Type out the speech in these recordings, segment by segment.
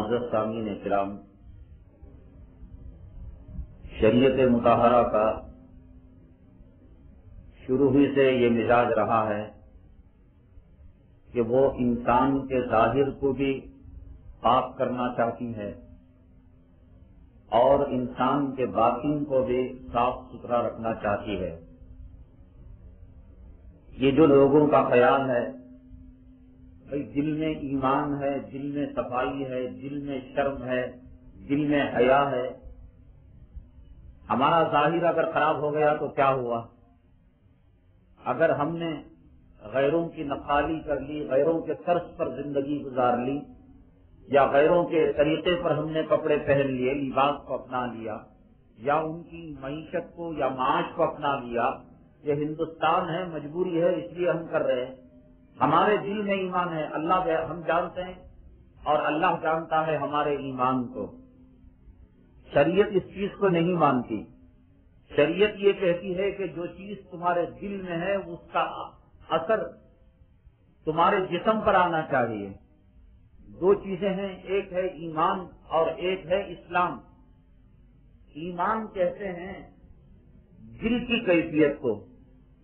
معزز سامعین کرام، شریعت مطہرہ کا شروع ہی سے یہ مزاج رہا ہے کہ وہ انسان کے ظاہر کو بھی پاک کرنا چاہتی ہے اور انسان کے باطن کو بھی صاف ستھرا رکھنا چاہتی ہے۔ یہ جو لوگوں کا خیال ہے بھئی دل میں ایمان ہے، دل میں صفائی ہے، دل میں شرم ہے، دل میں حیا ہے، ہمارا ظاہر اگر خراب ہو گیا تو کیا ہوا؟ اگر ہم نے غیروں کی نقالی کر لی، غیروں کے طرز پر زندگی گزار لی، یا غیروں کے طریقے پر ہم نے کپڑے پہن لیے، لباس کو اپنا لیا، یا ان کی معیشت کو یا معاش کو اپنا لیا، یہ ہندوستان ہے، مجبوری ہے، اس لیے ہم کر رہے ہیں۔ ہمارے دل میں ایمان ہے، اللہ ہم جانتے ہیں اور اللہ جانتا ہے ہمارے ایمان کو۔ شریعت اس چیز کو نہیں مانتی۔ شریعت یہ کہتی ہے کہ جو چیز تمہارے دل میں ہے اس کا اثر تمہارے جسم پر آنا چاہیے۔ دو چیزیں ہیں، ایک ہے ایمان اور ایک ہے اسلام۔ ایمان کہتے ہیں دل کی کیفیت کو،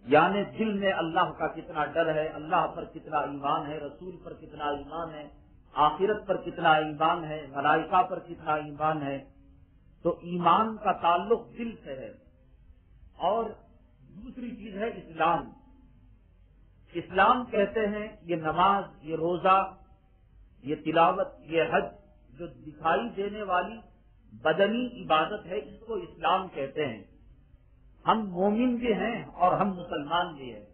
یعنی دل میں اللہ کا کتنا ڈر ہے، اللہ پر کتنا ایمان ہے، رسول پر کتنا ایمان ہے، آخرت پر کتنا ایمان ہے، ملائکہ پر کتنا ایمان ہے۔ تو ایمان کا تعلق دل سے ہے۔ اور دوسری چیز ہے اسلام۔ اسلام کہتے ہیں یہ نماز، یہ روزہ، یہ تلاوت، یہ حج، جو دکھائی دینے والی بدنی عبادت ہے، اس کو اسلام کہتے ہیں۔ ہم مومن بھی ہیں اور ہم مسلمان بھی ہیں۔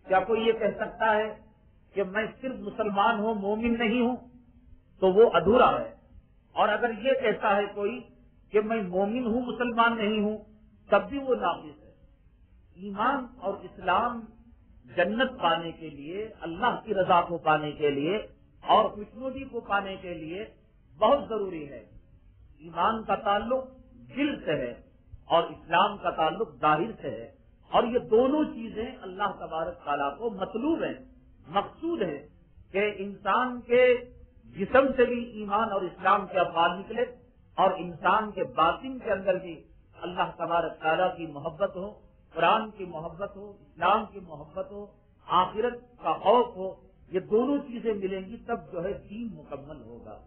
کیا کوئی یہ کہہ سکتا ہے کہ میں صرف مسلمان ہوں، مومن نہیں ہوں؟ تو وہ ادھورا ہے۔ اور اگر یہ کہتا ہے کوئی کہ میں مومن ہوں، مسلمان نہیں ہوں، تب بھی وہ ناقص ہے۔ ایمان اور اسلام جنت پانے کے لیے، اللہ کی رضا کو پانے کے لیے اور خوشنودی کو پانے کے لیے بہت ضروری ہے۔ ایمان کا تعلق دل سے ہے اور اسلام کا تعلق ظاہر سے ہے، اور یہ دونوں چیزیں اللہ تبارک تعالیٰ کو مطلوب ہیں، مقصود ہے کہ انسان کے جسم سے بھی ایمان اور اسلام کے افعال نکلے اور انسان کے باطن کے اندر بھی اللہ تبارک تعالیٰ کی محبت ہو، قرآن کی محبت ہو، اسلام کی محبت ہو، آخرت کا خوف ہو۔ یہ دونوں چیزیں ملیں گی تب جو ہے دین مکمل ہوگا۔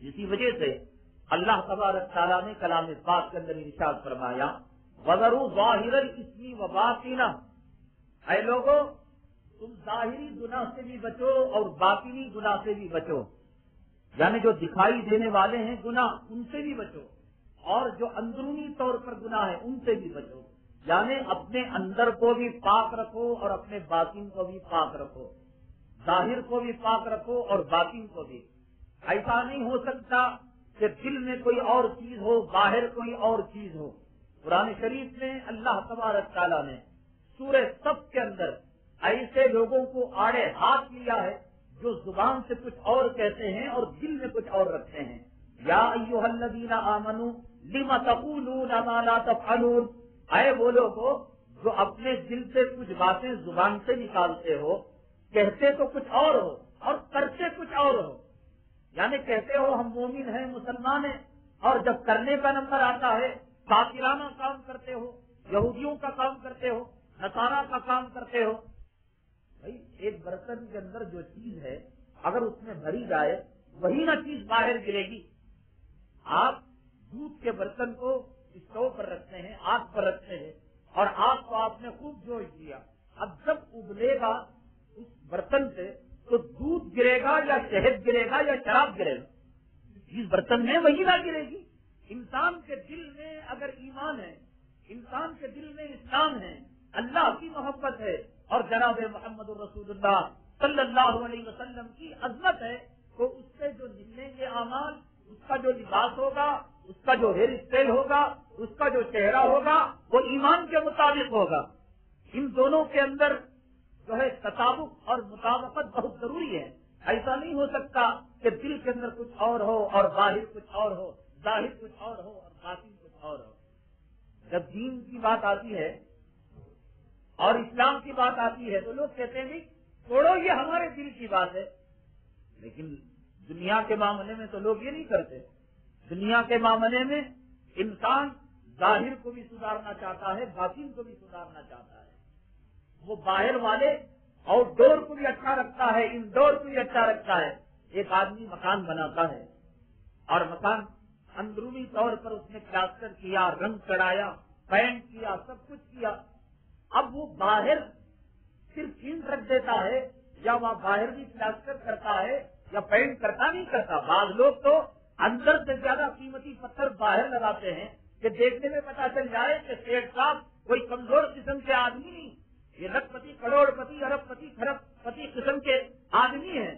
اسی وجہ سے اللہ تبارک تعالیٰ نے کلام پاک کے اندر ارشاد فرمایا، وَذَرُوا ظَاهِرَ الْإِثْمِ وَبَاطِنَهُ، اے لوگوں تم ظاہری گناہ سے بھی بچو اور باطنی گناہ سے بھی بچو، یعنی جو دکھائی دینے والے ہیں گناہ ان سے بھی بچو، اور جو اندرونی طور پر گناہ ہے ان سے بھی بچو، یعنی اپنے اندر کو بھی پاک رکھو اور اپنے باطن کو بھی پاک رکھو، ظاہر کو بھی پاک رکھو اور باطن کو بھی۔ ایسا نہیں ہو سکتا کہ دل میں کوئی اور چیز ہو، باہر کوئی اور چیز ہو۔ قرآن شریف میں اللہ تبارک تعالیٰ نے سورہ صف کے اندر ایسے لوگوں کو آڑے ہاتھ لیا ہے جو زبان سے کچھ اور کہتے ہیں اور دل میں کچھ اور رکھتے ہیں۔ یا ایھا الذین آمنوا لم تقولون ما لا تفعلون، اے وہ لوگوں جو اپنے دل سے کچھ باتیں زبان سے نکالتے ہو، کہتے تو کچھ اور ہو اور کرتے کچھ اور ہو۔ یعنی کہتے ہو ہم مومن ہیں، مسلمان ہیں، اور جب کرنے کا نمبر آتا ہے کافرانہ کام کرتے ہو، یہودیوں کا کام کرتے ہو، نصارہ کا کام کرتے ہو۔ بھائی ایک برتن کے اندر جو چیز ہے اگر اس میں بھری جائے وہی نہ چیز باہر گرے گی۔ آپ دودھ کے برتن کو اسٹوو پر رکھتے ہیں، آگ پر رکھتے ہیں، اور آگ کو آپ نے خوب جوش دیا، اب جب ابلے گا اس برتن سے تو دودھ گرے گا یا شہد گرے گا یا شراب گرے گا؟ جس برتن میں وہی نہ گرے گی۔ انسان کے دل میں اگر ایمان ہے، انسان کے دل میں اسلام ہے، اللہ کی محبت ہے اور جناب محمد رسول اللہ صلی اللہ علیہ وسلم کی عظمت ہے، تو اس سے جو نکلیں گے اعمال، اس کا جو لباس ہوگا، اس کا جو ہیئر اسٹائل ہوگا، اس کا جو چہرہ ہوگا، وہ ایمان کے مطابق ہوگا۔ ان دونوں کے اندر جو ہے تطابق اور مطابقت بہت ضروری ہے۔ ایسا نہیں ہو سکتا کہ دل کے اندر کچھ اور ہو اور باہر کچھ اور ہو، ظاہر کچھ اور ہو اور باطن کچھ اور ہو۔ جب دین کی بات آتی ہے اور اسلام کی بات آتی ہے تو لوگ کہتے ہیں نہیں چھوڑو، یہ ہمارے دل کی بات ہے، لیکن دنیا کے معاملے میں تو لوگ یہ نہیں کرتے. دنیا کے معاملے میں انسان ظاہر کو بھی سدھارنا چاہتا ہے, باطن کو بھی سدھارنا چاہتا ہے. وہ باہر والے آؤٹ ڈور کو بھی اچھا رکھتا ہے, انڈور کو بھی اچھا رکھتا ہے. ایک آدمی مکان بناتا ہے اور مکان اندرونی طور پر اس نے پلاسٹر کیا, رنگ چڑھایا, پینٹ کیا, سب کچھ کیا. اب وہ باہر صرف اینٹ رکھ دیتا ہے یا وہاں باہر بھی پلاسٹر کرتا ہے یا پینٹ کرتا نہیں کرتا. بعض لوگ تو اندر سے زیادہ قیمتی پتھر باہر لگاتے ہیں کہ دیکھنے میں پتا چل جائے کہ سیٹ صاحب کوئی کمزور قسم کے آدمی نہیں, یہ لکھ پتی, کروڑ پتی, ارب پتی, کھرب پتی قسم کے آدمی ہیں.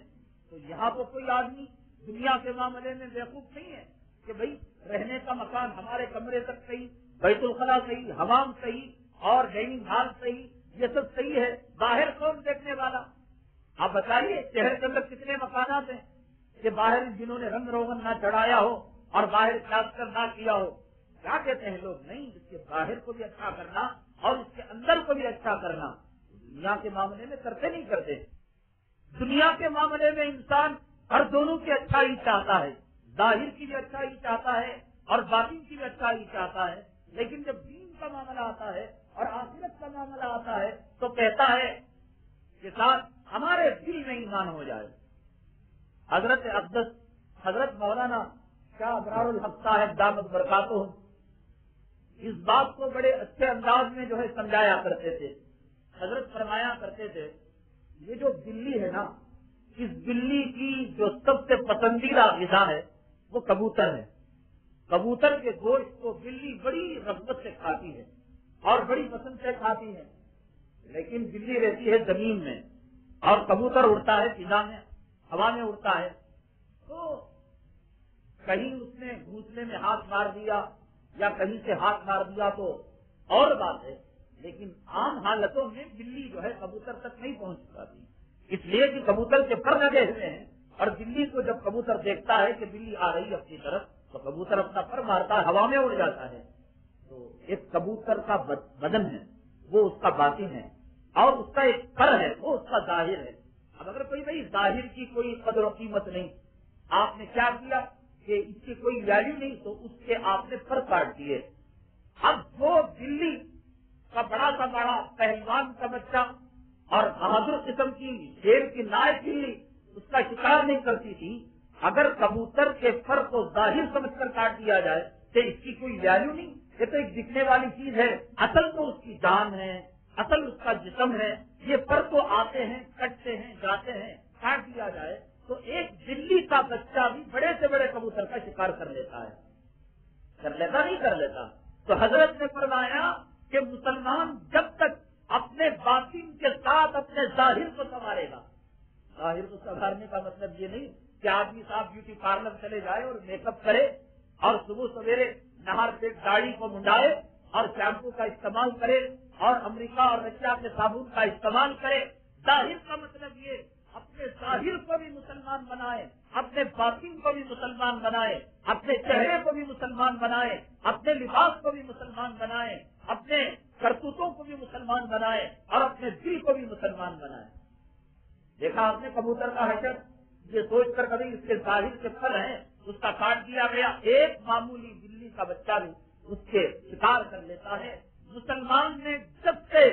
تو یہاں تو کوئی آدمی دنیا کے معاملے میں بیوقوف نہیں ہے کہ بھئی رہنے کا مکان ہمارے کمرے تک صحیح, بیت الخلا صحیح, حمام صحیح اور ڈائننگ ہال صحیح, یہ سب صحیح ہے. باہر کون دیکھنے والا؟ آپ بتائیے شہر کے اندر کتنے مکانات ہیں کہ باہر جنہوں نے رنگ روغن نہ چڑھایا ہو اور باہر پلاسٹر نہ کیا ہو. کیا کہتے ہیں لوگ؟ نہیں, اس کے باہر کو بھی اچھا کرنا اور اس کے اندر کو بھی اچھا کرنا. دنیا کے معاملے میں کرتے نہیں کرتے. دنیا کے معاملے میں انسان ہر دونوں کی اچھائی چاہتا ہے, ظاہر کی بھی اچھائی چاہتا ہے اور باطن کی بھی اچھائی چاہتا ہے. لیکن جب دین کا معاملہ آتا ہے اور آخرت کا معاملہ آتا ہے تو کہتا ہے کہ ساتھ ہمارے دل میں ایمان ہو جائے. حضرت اقدس حضرت مولانا شاہ ابرار الحق صاحب دامت برکاتہ اس بات کو بڑے اچھے انداز میں جو ہے سمجھایا کرتے تھے. حضرت فرمایا کرتے تھے یہ جو بلی ہے نا, اس بلی کی جو سب سے پسندیدہ غذا ہے وہ کبوتر ہے. کبوتر کے گوشت کو بلی بڑی رغبت سے کھاتی ہے اور بڑی پسند سے کھاتی ہے. لیکن بلی رہتی ہے زمین میں اور کبوتر اڑتا ہے فضا میں, ہوا میں اڑتا ہے. تو کہیں اس نے گھونسلے میں ہاتھ مار دیا یا کہیں سے ہاتھ مار دیا تو اور بات ہے, لیکن عام حالتوں میں بلی جو ہے کبوتر تک نہیں پہنچ پاتی, اس لیے کہ کبوتر کے پر لگے ہوئے ہیں. اور بلی کو جب کبوتر دیکھتا ہے کہ بلی آ رہی ہے اپنی طرف تو کبوتر اپنا پر مارتا ہے, ہوا میں اڑ جاتا ہے. تو ایک کبوتر کا بدن ہے وہ اس کا باطن ہے اور اس کا ایک پر ہے وہ اس کا ظاہر ہے. اب اگر کوئی بھائی ظاہر کی کوئی قدر و قیمت نہیں, آپ نے کیا کیا کہ اس کی کوئی ویلیو نہیں تو اس کے آپ نے پر کاٹ دیے. اب وہ بلی کا بڑا سا بڑا پہلوان کا بچہ اور بہادر قسم کی شیر کی نائب بلی اس کا شکار نہیں کرتی تھی. اگر کبوتر کے پر کو ظاہر سمجھ کر کاٹ دیا جائے تو اس کی کوئی ویلیو نہیں, یہ تو ایک دکھنے والی چیز ہے, اصل تو اس کی جان ہے, اصل اس کا جسم ہے. یہ پر تو آتے ہیں, کٹتے ہیں, جاتے ہیں, کاٹ دیا جائے تو ایک بلی کا بچہ بھی بڑے سے بڑے کبوتر کا شکار کر لیتا ہے, کر لیتا نہیں کر لیتا. تو حضرت نے فرمایا کہ مسلمان جب تک اپنے باطن کے ساتھ اپنے ظاہر کو سنوارے گا. ظاہر کو سنوارنے کا مطلب یہ نہیں کہ آدمی صاحب بیوٹی پارلر چلے جائے اور میک اپ کرے اور صبح سویرے نہار سے داڑھی کو منڈائے اور شیمپو کا استعمال کرے اور امریکہ اور رشیا کے صابن کا استعمال کرے. ظاہر کا مطلب یہ اپنے ظاہر کو بھی مسلمان بنائے, اپنے باطن کو بھی مسلمان بنائے, اپنے چہرے کو بھی مسلمان بنائے, اپنے لباس کو بھی مسلمان بنائے, اپنے کرتوتوں کو بھی مسلمان بنائے اور اپنے دل کو بھی مسلمان بنائے. دیکھا آپ نے کبوتر کا حشر, یہ سوچ کر کبھی اس کے ظاہر کے پھل ہیں اس کا کاٹ دیا گیا, ایک معمولی بلی کا بچہ بھی اس کے شکار کر لیتا ہے. مسلمان نے جب سے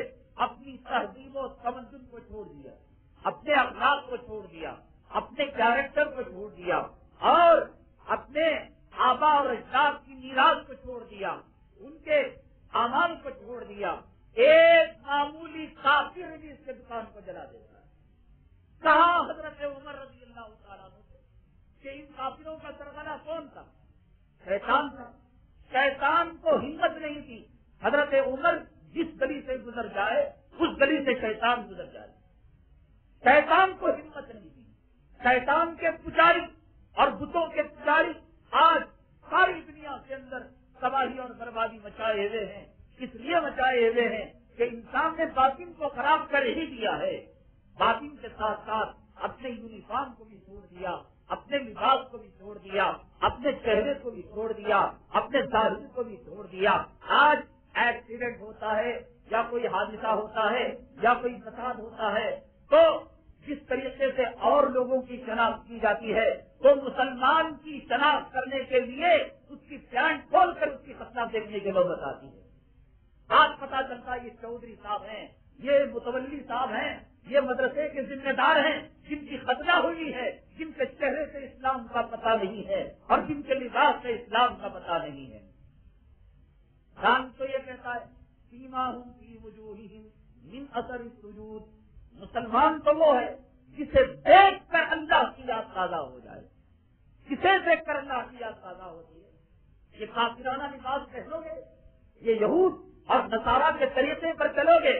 اپنی تہذیب و تمدن کو چھوڑ دیا, اپنے اخلاق کو چھوڑ دیا, اپنے کیریکٹر کو چھوڑ دیا اور اپنے آبا اور اجداد کی میراث کو چھوڑ دیا, ان کے اعمال کو چھوڑ دیا, ایک معمولی کافر بھی اس کے دکان کو جلا دیتا ہے. کہا حضرت عمر رضی اللہ تعالیٰ عنہ کہ ان کافروں کا سرغنہ کون تھا؟ شیطان تھا. شیطان کو ہمت نہیں تھی. حضرت عمر جس گلی سے گزر جائے اس گلی سے شیطان گزر جائے. شیطان کو ہمت نہیں تھی. شیطان کے پجاری اور بتوں کے پجاری آج ساری دنیا کے اندر تباہی اور بربادی مچائے ہوئے ہیں. اس لیے مچائے ہوئے ہیں کہ انسان نے باطن کو خراب کر ہی دیا ہے. باطن کے ساتھ ساتھ اپنے یونیفارم کو بھی چھوڑ دیا, اپنے لباس کو بھی چھوڑ دیا, اپنے چہرے کو بھی چھوڑ دیا, اپنے ظاہر کو بھی چھوڑ دیا. آج ایکسیڈنٹ ہوتا ہے یا کوئی حادثہ ہوتا ہے یا کوئی فساد ہوتا ہے تو جس طریقے سے اور لوگوں کی شناخت کی جاتی ہے تو مسلمان کی شناخت کرنے کے لیے اس کی پینٹ کھول کر اس کی ختنہ دیکھنے کی نوبت آتی ہے. آج پتا چلتا یہ چودھری صاحب ہیں, یہ متولی صاحب ہیں, یہ مدرسے کے ذمہ دار ہیں, جن کی ختنہ ہوئی ہے, جن کے چہرے سے اسلام کا پتہ نہیں ہے اور جن کے لباس سے اسلام کا پتہ نہیں ہے. قرآن تو یہ کہتا ہے سیماہم فی وجوہہم من اثر السجود. مسلمان تو وہ ہے جسے دیکھ کر اللہ کی یاد تازہ ہو جائے. کسے دیکھ کر اللہ کی یاد تازہ ہوتی ہے؟ یہ کافرانہ لباس پہنو گے, یہ یہود اور نصارہ کے طریقے پر چلو گے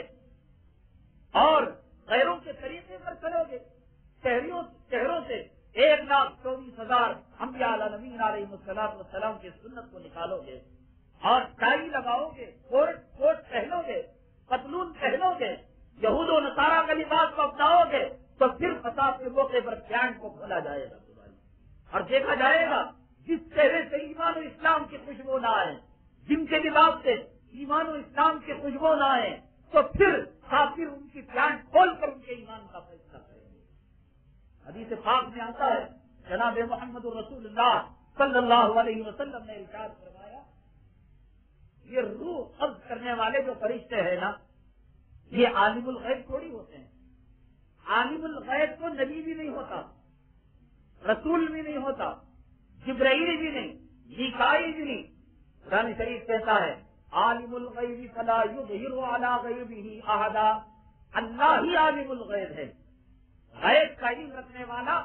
اور غیروں کے طریقے پر چلو گے, چہروں سے 1,24,000 انبیاء علیہ السلام کی سنت کو نکالو گے اور ٹائی لگاؤ گے, کوٹ پہنو گے, پتلون پہنو گے, یہود و نصارہ کا لباس کو اپناؤ گے تو پھر فساد کے موقع پر پینٹ کو کھولا جائے گا اور دیکھا جائے گا جس چہرے سے ایمان و اسلام کی خوشبو نہ آئے, جن کے لباس سے ایمان و اسلام کی خوشبو نہ آئے تو پھر کافر ان کی پینٹ کھول کر ان کے ایمان کا فیصلہ کریں گے. حدیث پاک میں آتا ہے جناب محمد رسول اللہ صلی اللہ علیہ وسلم نے ارشاد فرمایا یہ روح قبض کرنے والے جو فرشتے ہیں نا, یہ عالم الغیب تھوڑی ہوتے ہیں. عالم الغیب تو نبی بھی نہیں ہوتا, رسول بھی نہیں ہوتا, جبرائیل بھی نہیں, میکائیل بھی نہیں. قرآن شریف کہتا ہے عالم الغیب فلا یظہر علی غیبہ احدا. اللہ ہی عالم الغیب ہے, غیب کا علم رکھنے والا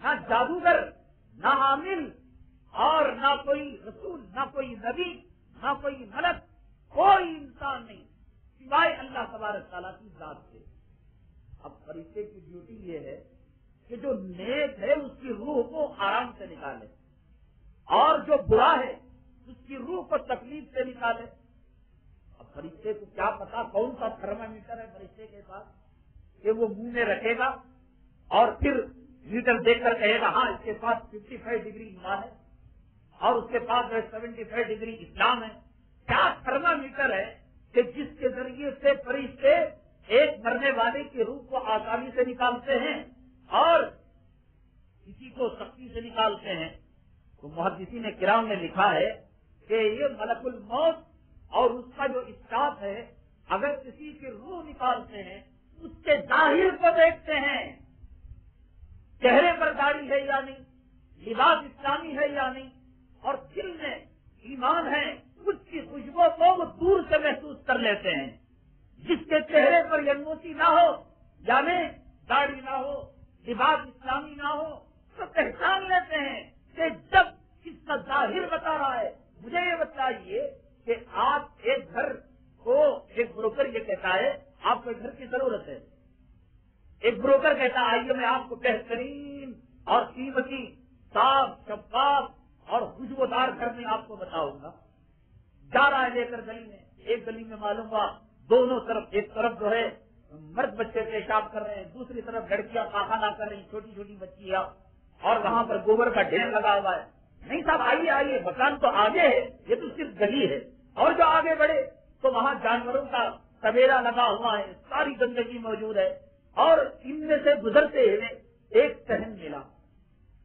نہ جادوگر, نہ عامل اور نہ کوئی رسول, نہ کوئی نبی, نہ کوئی ملک, کوئی انسان نہیں سوائے اللہ تبارک تعالیٰ کی ذات سے. اب فرشتے کی ڈیوٹی یہ ہے کہ جو نیک ہے اس کی روح کو آرام سے نکالے اور جو برا ہے اس کی روح کو تکلیف سے نکالے. اب فرشتے کو کیا پتا کون سا تھرمامیٹر ہے فرشتے کے پاس کہ وہ منہ میں رکھے گا اور پھر میٹر دیکھ کر کہے گا ہاں اس کے پاس 55 ڈگری ایمان ہے اور اس کے پاس 75 ڈگری اسلام ہے. کیا تھرمامیٹر ہے کہ جس کے ذریعے سے فرشتے ایک مرنے والے کی روح کو آسانی سے نکالتے ہیں اور کسی کو سختی سے نکالتے ہیں. تو محدثین کرام نے لکھا ہے کہ یہ ملک الموت اور اس کا جو اسٹاف ہے اگر کسی کی روح نکالتے ہیں اس کے ظاہر کو دیکھتے ہیں, چہرے پر داڑھی ہے یا نہیں, لباس اسلامی ہے یا نہیں, اور دل میں ایمان ہے, اس کی خوشبو کو وہ دور سے محسوس کر لیتے ہیں. جس کے چہرے پر ینوسی نہ ہو, یعنی داڑھی نہ ہو, لباس اسلامی نہ ہو, تو پہچان لیتے ہیں کہ جب اس کا ظاہر بتا رہا ہے. مجھے یہ بتائیے کہ آپ ایک گھر کو, ایک بروکر یہ کہتا ہے آپ کو ایک گھر کی ضرورت ہے, ایک بروکر کہتا ہے آئیے میں آپ کو بہترین اور قیمتی صاف شفاف اور خوشبودار گھر میں آپ کو بتاؤں گا. جا رہا ہے لے کر گلی میں, ایک گلی میں معلوم ہوا دونوں طرف, ایک طرف جو ہے مرد بچے پیشاب کر رہے ہیں, دوسری طرف لڑکیاں پاخانہ کر رہی ہیں, چھوٹی چھوٹی بچیاں, اور وہاں پر گوبر کا ڈھیر لگا ہوا ہے. نہیں صاحب آئیے آئیے, مکان تو آگے ہے, یہ تو صرف گلی ہے. اور جو آگے بڑھے تو وہاں جانوروں کا طویلا لگا ہوا ہے, ساری گندگی موجود ہے. اور ان میں سے گزرتے ہوئے ایک صحن ملا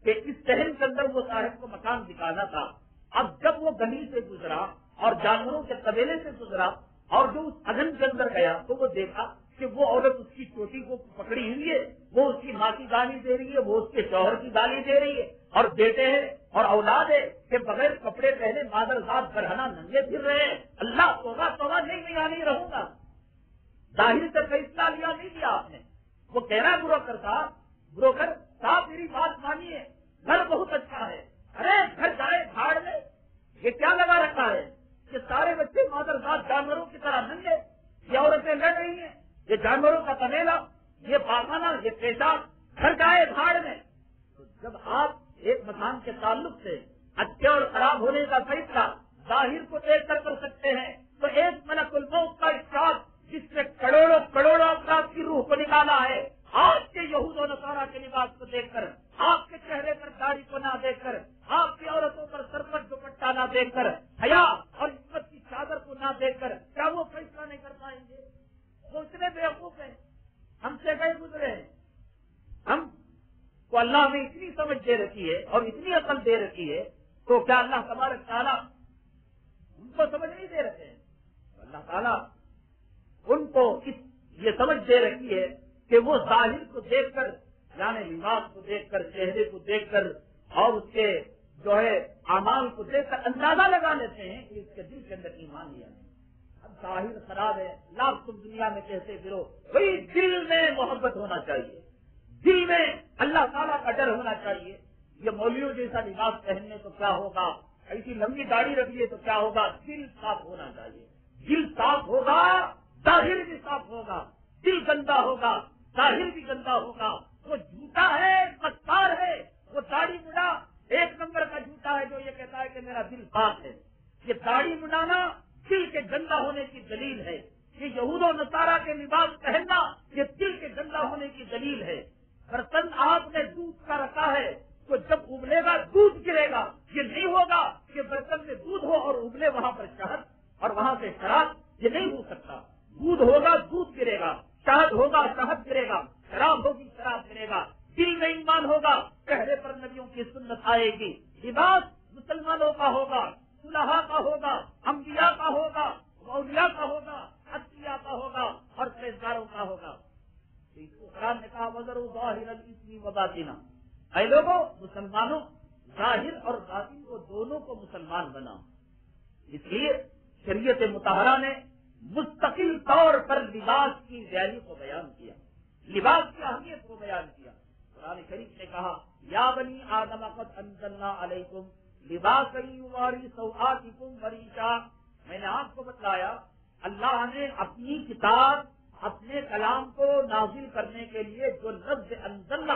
کہ اس صحن کے اندر وہ صاحب کو مکان دکھانا تھا. اب جب وہ گلی سے گزرا اور جانوروں کے طویلے سے گزرا اور جو اس اگن کے اندر گیا تو وہ دیکھا کہ وہ عورت اس کی چوٹی کو پکڑی ہوئی ہے, وہ اس کی ماں کی گالی دے رہی ہے, وہ اس کے شوہر کی گالی دے رہی ہے, اور بیٹے ہیں اور اولاد ہے کہ بغیر کپڑے پہنے مادر ذات برہنہ ننگے پھر رہے ہیں. اللہ توبہ توبہ, نہیں رہوں گا. ظاہر سے فیصلہ نہیں لیا آپ نے. وہ کہہ رہا بروکر صاحب میری بات مانیے, گھر بہت اچھا ہے. ارے گھر جائے بھاڑ میں, یہ کیا لگا رکھا ہے کہ سارے بچے مادر ذات جانوروں کی طرح ننگے, یہ عورتیں لڑ رہی ہیں, یہ جانوروں کا طویلا, یہ پاخانہ, یہ پیشاب, گھر جائے بھاڑ میں. تو جب آپ ایک مکان کے تعلق سے اچھے اور خراب ہونے کا فیصلہ ظاہر کو دیکھ کر سکتے ہیں تو ایک ملک الموت کا اسٹاف جس نے کروڑوں افراد کی روح کو نکالا ہے, آپ کے یہود و نصارہ کے لباس کو دیکھ کر, آپ کے چہرے پر داڑھی کو نہ دیکھ کر, آپ کی عورتوں پر سر پر دوپٹہ نہ دیکھ کر, حیا اور عزت کی چادر کو نہ دیکھ کر, کیا وہ فیصلہ نہیں کر پائیں گے؟ وہ اتنے بیوقوف ہیں, ہم سے گئے گزرے ہیں. کو اللہ نے اتنی سمجھ دے رکھی ہے اور اتنی عقل دے رکھی ہے، تو کیا اللہ تبارک تعالیٰ ان کو سمجھ نہیں دے رہے ہیں؟ اللہ تعالیٰ ان کو یہ سمجھ دے رکھی ہے کہ وہ ظاہر کو دیکھ کر، یعنی لباس کو دیکھ کر، چہرے کو دیکھ کر اور اس کے جو ہے اعمال کو دیکھ کر اندازہ لگا لیتے ہیں کہ اس کے دل کے اندر ایمان لیا نہیں۔ اب ظاہر خراب ہے، لاکھ تم دنیا میں کیسے پھرو، بھائی دل میں محبت ہونا چاہیے، دل میں اللہ تعالیٰ کا ڈر ہونا چاہیے۔ یہ مولویوں جیسا لباس پہننے تو کیا ہوگا، ایسی لمبی داڑھی رکھیے تو کیا ہوگا، دل صاف ہونا چاہیے۔ دل صاف ہوگا، ظاہر بھی صاف ہوگا۔ دل گندا ہوگا، ظاہر بھی گندا ہوگا۔ وہ جھوٹا ہے، مکار ہے، وہ داڑھی مڈا ایک نمبر کا جھوٹا ہے جو یہ کہتا ہے کہ میرا دل پاک ہے۔ یہ داڑھی مڈانا دل کے گندا ہونے کی دلیل ہے۔ یہ یہود و نصارہ کے لباس پہننا یہ دل کے گندا ہونے کی دلیل ہے۔ برتن آپ نے دودھ کا رکھا ہے تو جب ابلے گا دودھ گرے گا، یہ نہیں ہوگا کہ برتن میں دودھ ہو اور ابلے وہاں پر شہد اور وہاں سے شراب، یہ نہیں ہو سکتا۔ دودھ ہوگا دودھ گرے گا، شہد ہوگا شہد گرے گا، شراب ہوگی شراب گرے گا۔ دل میں ایمان ہوگا، چہرے پر نبیوں کی سنت آئے گی۔ لباس مسلمانوں کا ہوگا، صلحاء کا ہوگا، انبیاء کا ہوگا، اولیاء کا ہوگا، اتقیاء کا ہوگا اور پرہیزگاروں کا ہوگا۔ قرآن نے کہا وَذَرُوا ظَاهِرَ الْإِثْمِ وَبَاطِنَهُ، اے لوگوں مسلمانوں ظاہر اور باطن کو دونوں کو مسلمان بناؤ۔ اس لیے شریعت مطہرہ نے مستقل طور پر لباس کی ویلیو کو بیان کیا، لباس کی اہمیت کو بیان کیا۔ قرآن شریف نے کہا یا بنی آدم قد انزلنا علیکم لباسا یواری سوآتکم وریشا، میں نے آپ کو بتلایا اللہ نے اپنی کتاب، اپنے کلام کو نازل کرنے کے لیے جو لفظ انزلنا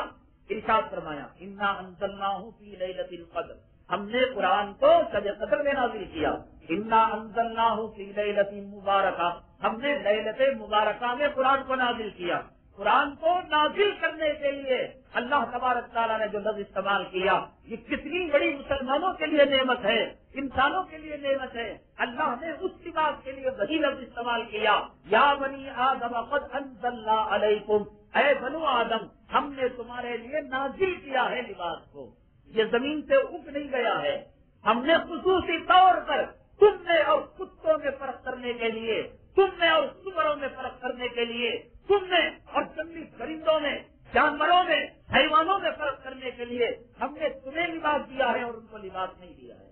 ارشاد فرمایا، انا انزلناہ فی لیلۃ القدر، ہم نے قرآن کو شب قدر میں نازل کیا۔ انا انزلناہ فی لیلۃ مبارکہ، ہم نے لیلۃ مبارکہ میں قرآن کو نازل کیا۔ قرآن کو نازل کرنے کے لیے اللہ تبارک تعالیٰ نے جو لفظ استعمال کیا، یہ کتنی بڑی مسلمانوں کے لیے نعمت ہے، انسانوں کے لیے نعمت ہے۔ اللہ نے اس لباس کے لیے وہی لفظ استعمال کیا، یا بنی آدم قد انزلنا علیکم، اے بنو آدم ہم نے تمہارے لیے نازل کیا ہے لباس کو، یہ زمین سے اگ نہیں گیا ہے۔ ہم نے خصوصی طور پر تم میں اور کتوں میں فرق کرنے کے لیے، تم میں اور سوروں میں فرق کرنے کے لیے، تم میں اور جنگلی پرندوں میں، جانوروں میں، حیوانوں میں فرق کرنے کے لیے ہم نے تمہیں لباس دیا ہے اور ان کو لباس نہیں دیا ہے۔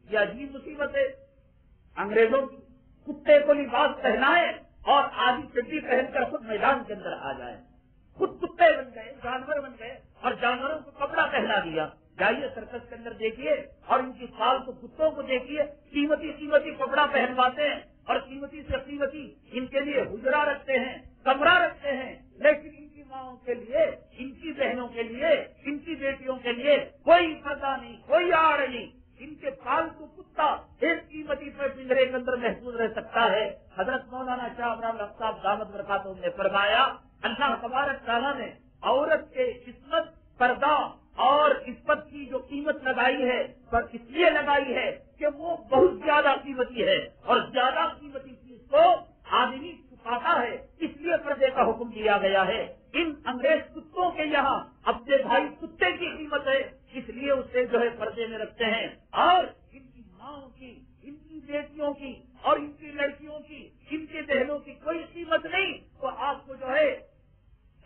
یہ عجیب مصیبت ہے انگریزوں کی، کتے کو لباس پہنائے اور آدھی چڈی پہن کر خود میدان کے اندر آ جائے، خود کتے بن گئے، جانور بن گئے اور جانوروں کو کپڑا پہنا دیا۔ جائیے سرکس کے اندر دیکھیے اور ان کی فالتو کتوں کو دیکھیے، قیمتی قیمتی کپڑا پہنواتے ہیں اور قیمتی سے قیمتی ان کے لیے حجرہ رکھتے ہیں، کمرہ رکھتے ہیں، لیکن ان کی ماؤں کے لیے، ان کی بہنوں کے لیے، ان کی بیٹیوں کے لیے کوئی پردہ نہیں، کوئی آڑ نہیں۔ ان کے پالتو کتا ایک قیمتی پر پنجرے کے اندر محفوظ رہ سکتا ہے۔ حضرت مولانا شاہ ابراہیم صاحب دامت برکاتہم نے فرمایا اللہ تبارک تعالیٰ نے عورت کے عصمت، پردہ اور عصمت کی جو قیمت لگائی ہے پر اس لیے لگائی ہے کہ وہ بہت زیادہ قیمتی ہے اور زیادہ قیمتی چیز کو آدمی چھپاتا ہے، اس لیے پردے کا حکم دیا گیا ہے۔ ان انگریز کتوں کے یہاں اپنے بھائی کتے کی قیمت ہے، اس لیے اسے جو ہے پردے میں رکھتے ہیں، اور ان کی ماں کی، ان کی بیٹیوں کی اور ان کی لڑکیوں کی، ان کے بہنوں کی کوئی قیمت نہیں۔ تو آپ کو جو ہے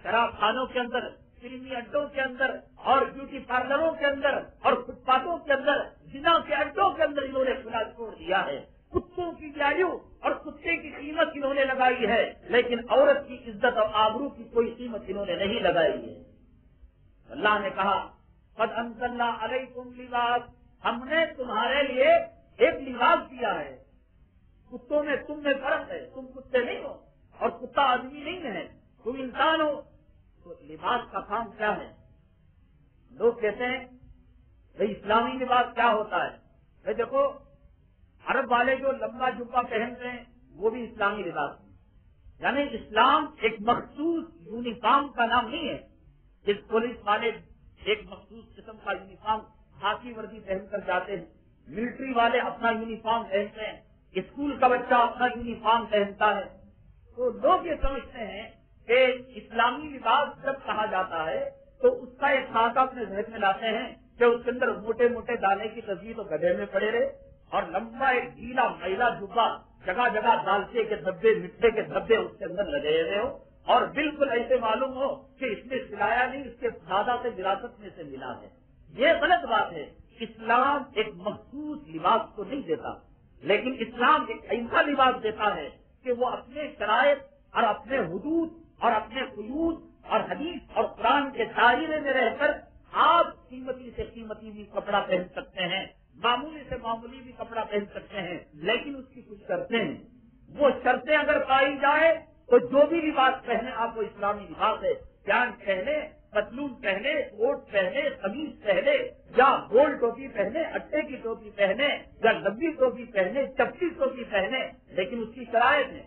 شراب خانوں کے اندر، فلمی اڈوں کے اندر اور بیوٹی پارلروں کے اندر اور فٹ پاتھوں کے اندر، زنا کے اڈوں کے اندر انہوں نے کھلا چھوڑ دیا ہے۔ کتوں کی ویلیو اور کتے کی قیمت انہوں نے لگائی ہے، لیکن عورت کی عزت اور آبرو کی کوئی قیمت انہوں نے نہیں لگائی ہے۔ اللہ نے کہا قد انزلنا علیکم لباس، ہم نے تمہارے لیے ایک لباس دیا ہے۔ کتوں میں تم میں فرق ہے، تم کتے نہیں ہو اور کتا آدمی نہیں ہے، تم انسان ہو۔ تو لباس کا کام کیا ہے؟ لوگ کہتے ہیں بھائی اسلامی لباس کیا ہوتا ہے؟ بھائی دیکھو عرب والے جو لمبا جبہ پہنتے ہیں وہ بھی اسلامی لباس ہے، یعنی اسلام ایک مخصوص یونیفارم کا نام نہیں ہے۔ جس پولیس والے ایک مخصوص قسم کا یونیفارم خاکی وردی پہن کر جاتے ہیں، ملٹری والے اپنا یونیفارم پہنتے ہیں، اسکول کا بچہ اپنا یونیفارم پہنتا ہے، تو لوگ یہ سمجھتے ہیں کہ اسلامی لباس جب کہا جاتا ہے تو اس کا ایک خاکہ اپنے ذہن میں لاتے ہیں کہ اس کے اندر موٹے موٹے دانے کی تصویر تو گدھے میں پڑے رہے اور لمبا ایک گیلا میلا جبا جگہ جگہ دالچے کے دھبے مٹھے کے دھبے اس کے اندر لگے ہوئے ہو اور بالکل ایسے معلوم ہو کہ اس نے سلایا نہیں، اس کے دادا سے وراثت میں سے ملا ہے. یہ غلط بات ہے. اسلام ایک مخصوص لباس کو نہیں دیتا، لیکن اسلام ایک ایسا لباس دیتا ہے کہ وہ اپنے شرائط اور اپنے حدود اور اپنے قیود اور حدیث اور قرآن کے دائرے میں رہ کر آپ قیمتی سے قیمتی بھی کپڑا پہن سکتے ہیں، معمولی سے معمولی بھی کپڑا پہن سکتے ہیں، لیکن اس کی کچھ شرطیں ہیں. وہ شرطیں اگر پائی جائے تو جو بھی لباس پہنے آپ وہ اسلامی لباس ہے. پینٹ پہنے، پتلون پہنے، کوٹ پہنے، قمیض پہنے یا گول ٹوپی پہنے، اٹے کی ٹوپی پہنے یا لمبی ٹوپی پہنے، چپٹی ٹوپی پہنے، لیکن اس کی شرائط ہے.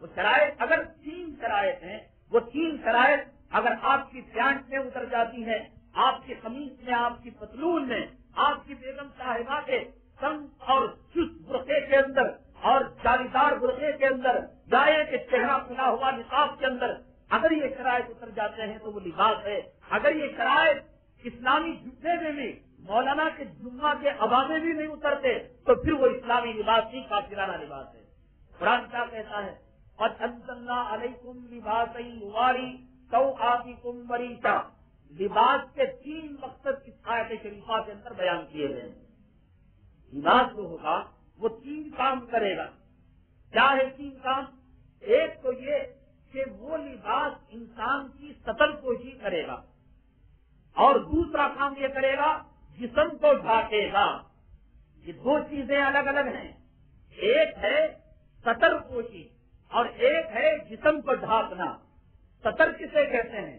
وہ شرائط اگر 3 شرائط ہیں، وہ 3 شرائط اگر آپ کی پینٹ میں اتر جاتی ہے، آپ کی قمیض میں، آپ کی پتلون میں، آپ کی بیگم صاحبہ کے تنگ اور چست برقعے کے اندر اور جالیدار برقعے کے اندر، جائے کہ چہرہ کھلا ہوا نقاب کے اندر اگر یہ شرائط اتر جاتے ہیں تو وہ لباس ہے. اگر یہ شرائط اسلامی جمعے میں بھی، مولانا کے جمعہ کے عوامے بھی نہیں اترتے تو پھر وہ اسلامی لباس نہیں، کافرانہ لباس ہے. قرآن کیا کہتا ہے؟ اور انزلنا علیکم لباسا یواری سوآتکم وریشا. لباس کے 3 مقصد اس آیت شریفہ کے اندر بیان کیے گئے ہیں. لباس جو ہوگا وہ 3 کام کرے گا. کیا ہے 3 کام؟ ایک تو یہ کہ وہ لباس انسان کی سطر پوشی کرے گا، اور دوسرا کام یہ کرے گا جسم کو ڈھانکے گا. یہ 2 چیزیں الگ الگ ہیں. ایک ہے سطر پوشی اور ایک ہے جسم کو ڈھانکنا. سطر کسے کہتے ہیں؟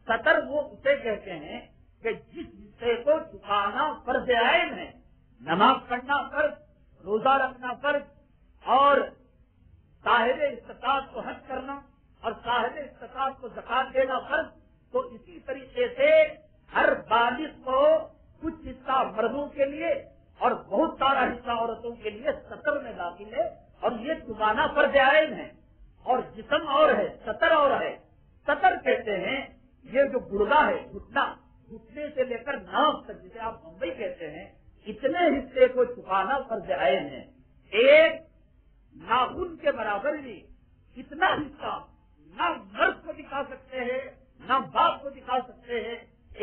سطر وہ اسے کہتے ہیں کہ جس حصے کو چھپانا فرض عین ہے. نماز پڑھنا فرض، روزہ رکھنا فرض، اور صاحب استطاعت کو حج کرنا اور صاحب استطاعت کو زکات دینا فرض. تو اسی طریقے سے ہر بالغ کو کچھ حصہ مردوں کے لیے اور بہت سارا حصہ عورتوں کے لیے سطر میں داخل ہے، اور یہ چھپانا فرض عین ہے. اور جسم اور ہے، سطر اور ہے. سطر کہتے ہیں یہ جو گڑگا ہے، گھٹنا، گھٹنے سے لے کر ناف تک، جسے آپ ممبئی کہتے ہیں، اتنے حصے کو چھپانا فرض عین ہے. ایک ناخن کے برابر بھی اتنا حصہ نہ مرد کو دکھا سکتے ہیں نہ باپ کو دکھا سکتے ہیں.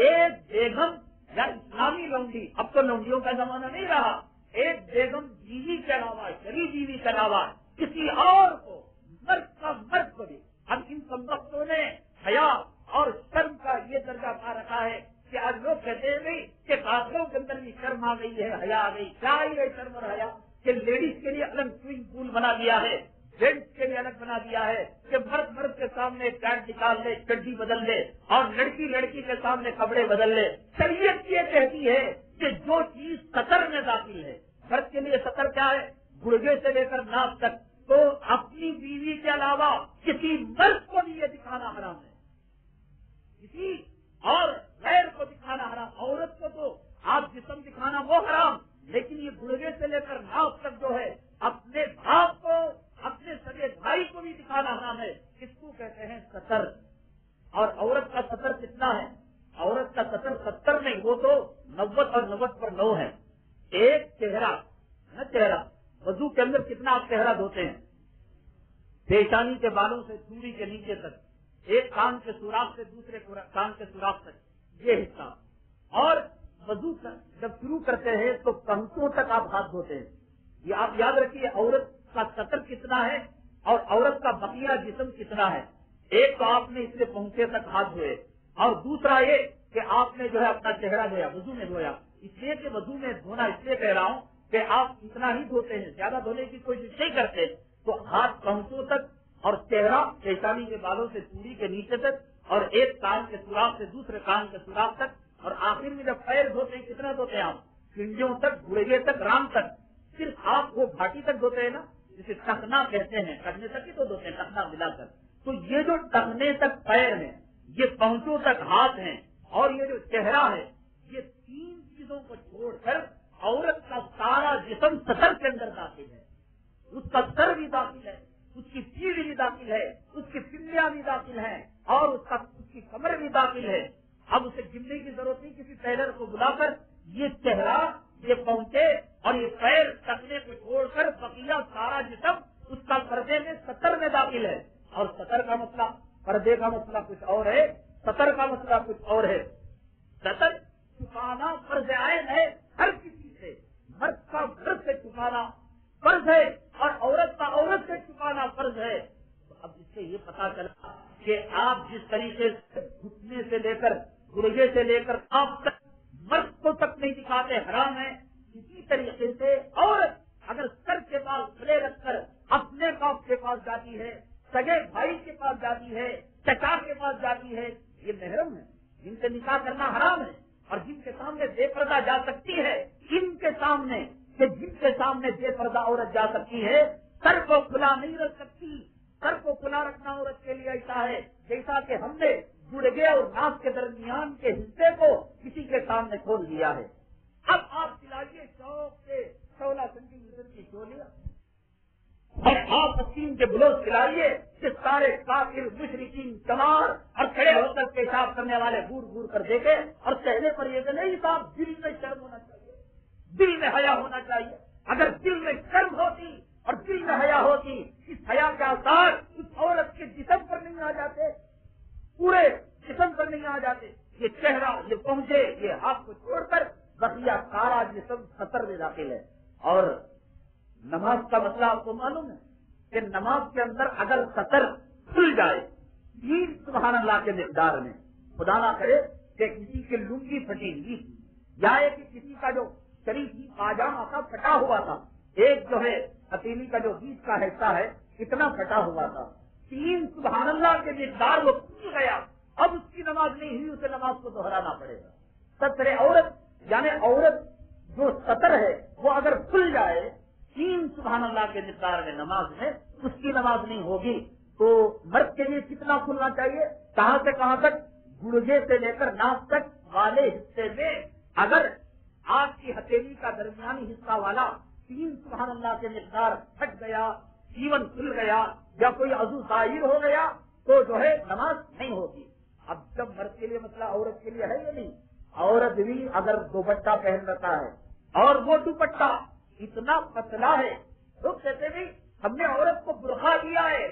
ایک بیگم یا اسلامی لونڈی، اب تو لونڈیوں کا زمانہ نہیں رہا، ایک بیگم بیوی کے علاوہ، شریف بیوی کے علاوہ کسی اور کو، مرد کو بھی، اب ان کمبختوں نے حیا اور شرم کا یہ درجہ پا رکھا ہے کہ آج لوگ کہتے ہیں نہیں کہ کافروں کے اندر بھی شرم آ گئی ہے، حیا آ گئی. کیا ہی ہے شرم اور حیا کہ لیڈیز کے لیے الگ سوئمنگ پول بنا دیا ہے، جینٹس کے لیے الگ بنا دیا ہے کہ مرد کے سامنے پینٹ نکال لے، چڈی بدل لے، اور لڑکی کے سامنے کپڑے بدل لے. شریعت یہ کہتی ہے کہ جو چیز سطر میں داخل ہے، مرد کے لیے سطر کیا ہے؟ گڑگے سے لے کر ناف تک. تو اپنی بیوی کے علاوہ کسی مرد کو بھی یہ دکھانا حرام ہے، کسی اور غیر کو دکھانا حرام. عورت کو تو آپ جسم دکھانا وہ حرام، لیکن یہ گڑگے سے لے کر ناف تک جو ہے اپنے باپ کو، اپنے سگے بھائی کو بھی دکھانا حرام ہے. اس کو کہتے ہیں سطر. اور عورت کا سطر کتنا ہے؟ عورت کا سطر 70 نہیں، وہ تو 90 اور 90 پر 9 ہے. ایک چہرہ نہ، چہرہ وضو کے اندر کتنا آپ چہرہ دھوتے ہیں؟ پیشانی کے بالوں سے چوڑی کے نیچے تک، ایک کان کے سوراخ سے دوسرے کان کے سوراخ تک، یہ حصہ. اور وضو جب شروع کرتے ہیں تو کمٹوں تک آپ ہاتھ دھوتے ہیں. یہ آپ یاد رکھیے عورت کا سطر کتنا ہے اور عورت کا بقیہ جسم کتنا ہے. ایک تو آپ نے اس سے پہنچے تک ہاتھ دھوئے، اور دوسرا یہ کہ آپ نے جو ہے اپنا چہرہ دھویا، وضو میں دھویا. اس لیے کہ وضو میں دھونا اس لیے کہہ رہا ہوں کہ آپ اتنا ہی دھوتے ہیں، زیادہ دھونے کی کوشش نہیں کرتے. تو ہاتھ پہنچوں تک اور چہرہ پیشانی کے بالوں سے چوڑی کے نیچے تک، اور ایک کان کے سوراخ سے دوسرے کان کے سوراخ تک. اور آخر میں جب پیر دھوتے ہیں کتنا دھوتے ہیں آپ؟ پنڈیوں تک، گڑگے تک، رام تک. صرف آپ وہ گھاٹی تک دھوتے ہیں نا، جسے ٹخنا کہتے ہیں، ٹخنے تک ہی تو دھوتے ہیں، ٹخنا ملا کر. تو یہ جو ٹخنے تک پیر ہیں، یہ پہنچوں تک ہاتھ ہیں، اور یہ جو چہرہ ہے، یہ 3 چیزوں کو چھوڑ کر عورت کا سارا جسم سطر کے اندر داخل ہے. اس کا سر بھی داخل ہے، اس کی پیٹھ بھی داخل ہے، اس کی پنڈلیاں بھی داخل ہیں، اور اس کی کمر بھی داخل ہے. اب اسے گننے کی ضرورت نہیں، کسی ٹیلر کو بلا کر یہ چہرہ، یہ پہنچے اور یہ پیر ٹکنے کو چھوڑ کر بقیہ سارا جسم اس کا پردے میں سطر میں داخل ہے. اور سطر کا مسئلہ، پردے کا مسئلہ کچھ اور ہے، سطر کا مسئلہ کچھ اور ہے. سطر چھپانا فرض عین ہے ہر کسی سے، مرد کا مرد سے چھپانا فرض ہے اور عورت کا عورت سے چھپانا فرض ہے. تو اب اس سے یہ پتا چلا کہ آپ جس طریقے سے گھٹنے سے لے کر گرجے سے لے کر آپ تک مرد کو تک نہیں دکھاتے حرام ہے، اسی طریقے سے عورت اگر سر کے پاس کھلے رکھ کر اپنے باپ کے پاس جاتی ہے، سگے بھائی کے پاس جاتی ہے، چچا کے پاس جاتی ہے، یہ محرم ہے جن سے نکاح کرنا حرام ہے. اور جن کے سامنے بے پردہ جا سکتی ہے، ان کے سامنے کہ جن کے سامنے بے پردہ عورت جا سکتی ہے، سر کو کھلا نہیں رکھ سکتی. سر کو کھلا رکھنا عورت کے لیے ایسا ہے جیسا کہ ہم نے گڑگے اور ناک کے درمیان کے حصے کو کسی کے سامنے کھول دیا ہے. اب آپ سلائیے شوق سے 16 سینٹی میٹر کی چولیاں اور آپ حسین کے بلوز سلائیے کہ سارے کافر مشرکین کمار اور کھڑے ہو کر پیشاب کرنے والے گور گور کر دیکھے اور کہنے پر یہ کہ نہیں صاحب دل میں شرم ہونا چاہیے، دل میں حیا ہونا چاہیے. اگر دل میں شرم ہوتی اور دل میں حیا ہوتی، اس حیا کا اثر اس عورت کے جسم پر نہیں آ جاتے، پورے جسم پر نہیں آ جاتے. یہ چہرہ، یہ پہنچے، یہ ہاتھ کو چھوڑ کر بقیہ سارا جسم خطر میں داخل ہے. اور نماز کا مسئلہ آپ کو معلوم ہے کہ نماز کے اندر اگر سطر کھل جائے 3 سبحان اللہ کے مقدار میں، خدا نہ کرے کہ کسی کی لنگی پھٹی ہوئی یا کہ کسی کا جو شریفی پاجامہ تھا پھٹا ہوا تھا، ایک جو ہے ہتھیلی کا جو بیچ کا حصہ ہے اتنا پھٹا ہوا تھا، 3 سبحان اللہ کے مقدار وہ کھل گیا، اب اس کی نماز نہیں ہوئی، اسے نماز کو دہرانا پڑے گا. سطر عورت یعنی عورت جو سطر ہے وہ اگر کھل جائے 3 سبحان اللہ کے مقدار میں نماز میں، اس کی نماز نہیں ہوگی. تو مرد کے لیے کتنا کھلنا چاہیے؟ کہاں سے کہاں تک؟ گڑگے سے لے کر ناک تک والے حصے میں اگر آپ کی ہتھیلی کا درمیانی حصہ والا 3 سبحان اللہ کے مقدار پھٹ گیا، جیون کھل گیا یا کوئی عضو ظاہر ہو گیا تو جو ہے نماز نہیں ہوگی. اب جب مرد کے لیے مسئلہ عورت کے لیے ہے یا نہیں، عورت بھی اگر دوپٹہ پہن رکھا ہے اور وہ دوپٹہ اتنا پتلا ہے، لوگ کہتے بھی ہم نے عورت کو برقع دیا ہے،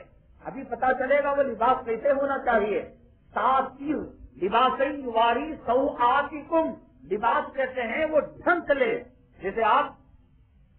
ابھی پتا چلے گا وہ لباس کیسے ہونا چاہیے. ساتھی لباس واری سوآتکم، لباس کہتے ہیں وہ ڈھنک لے. جیسے آپ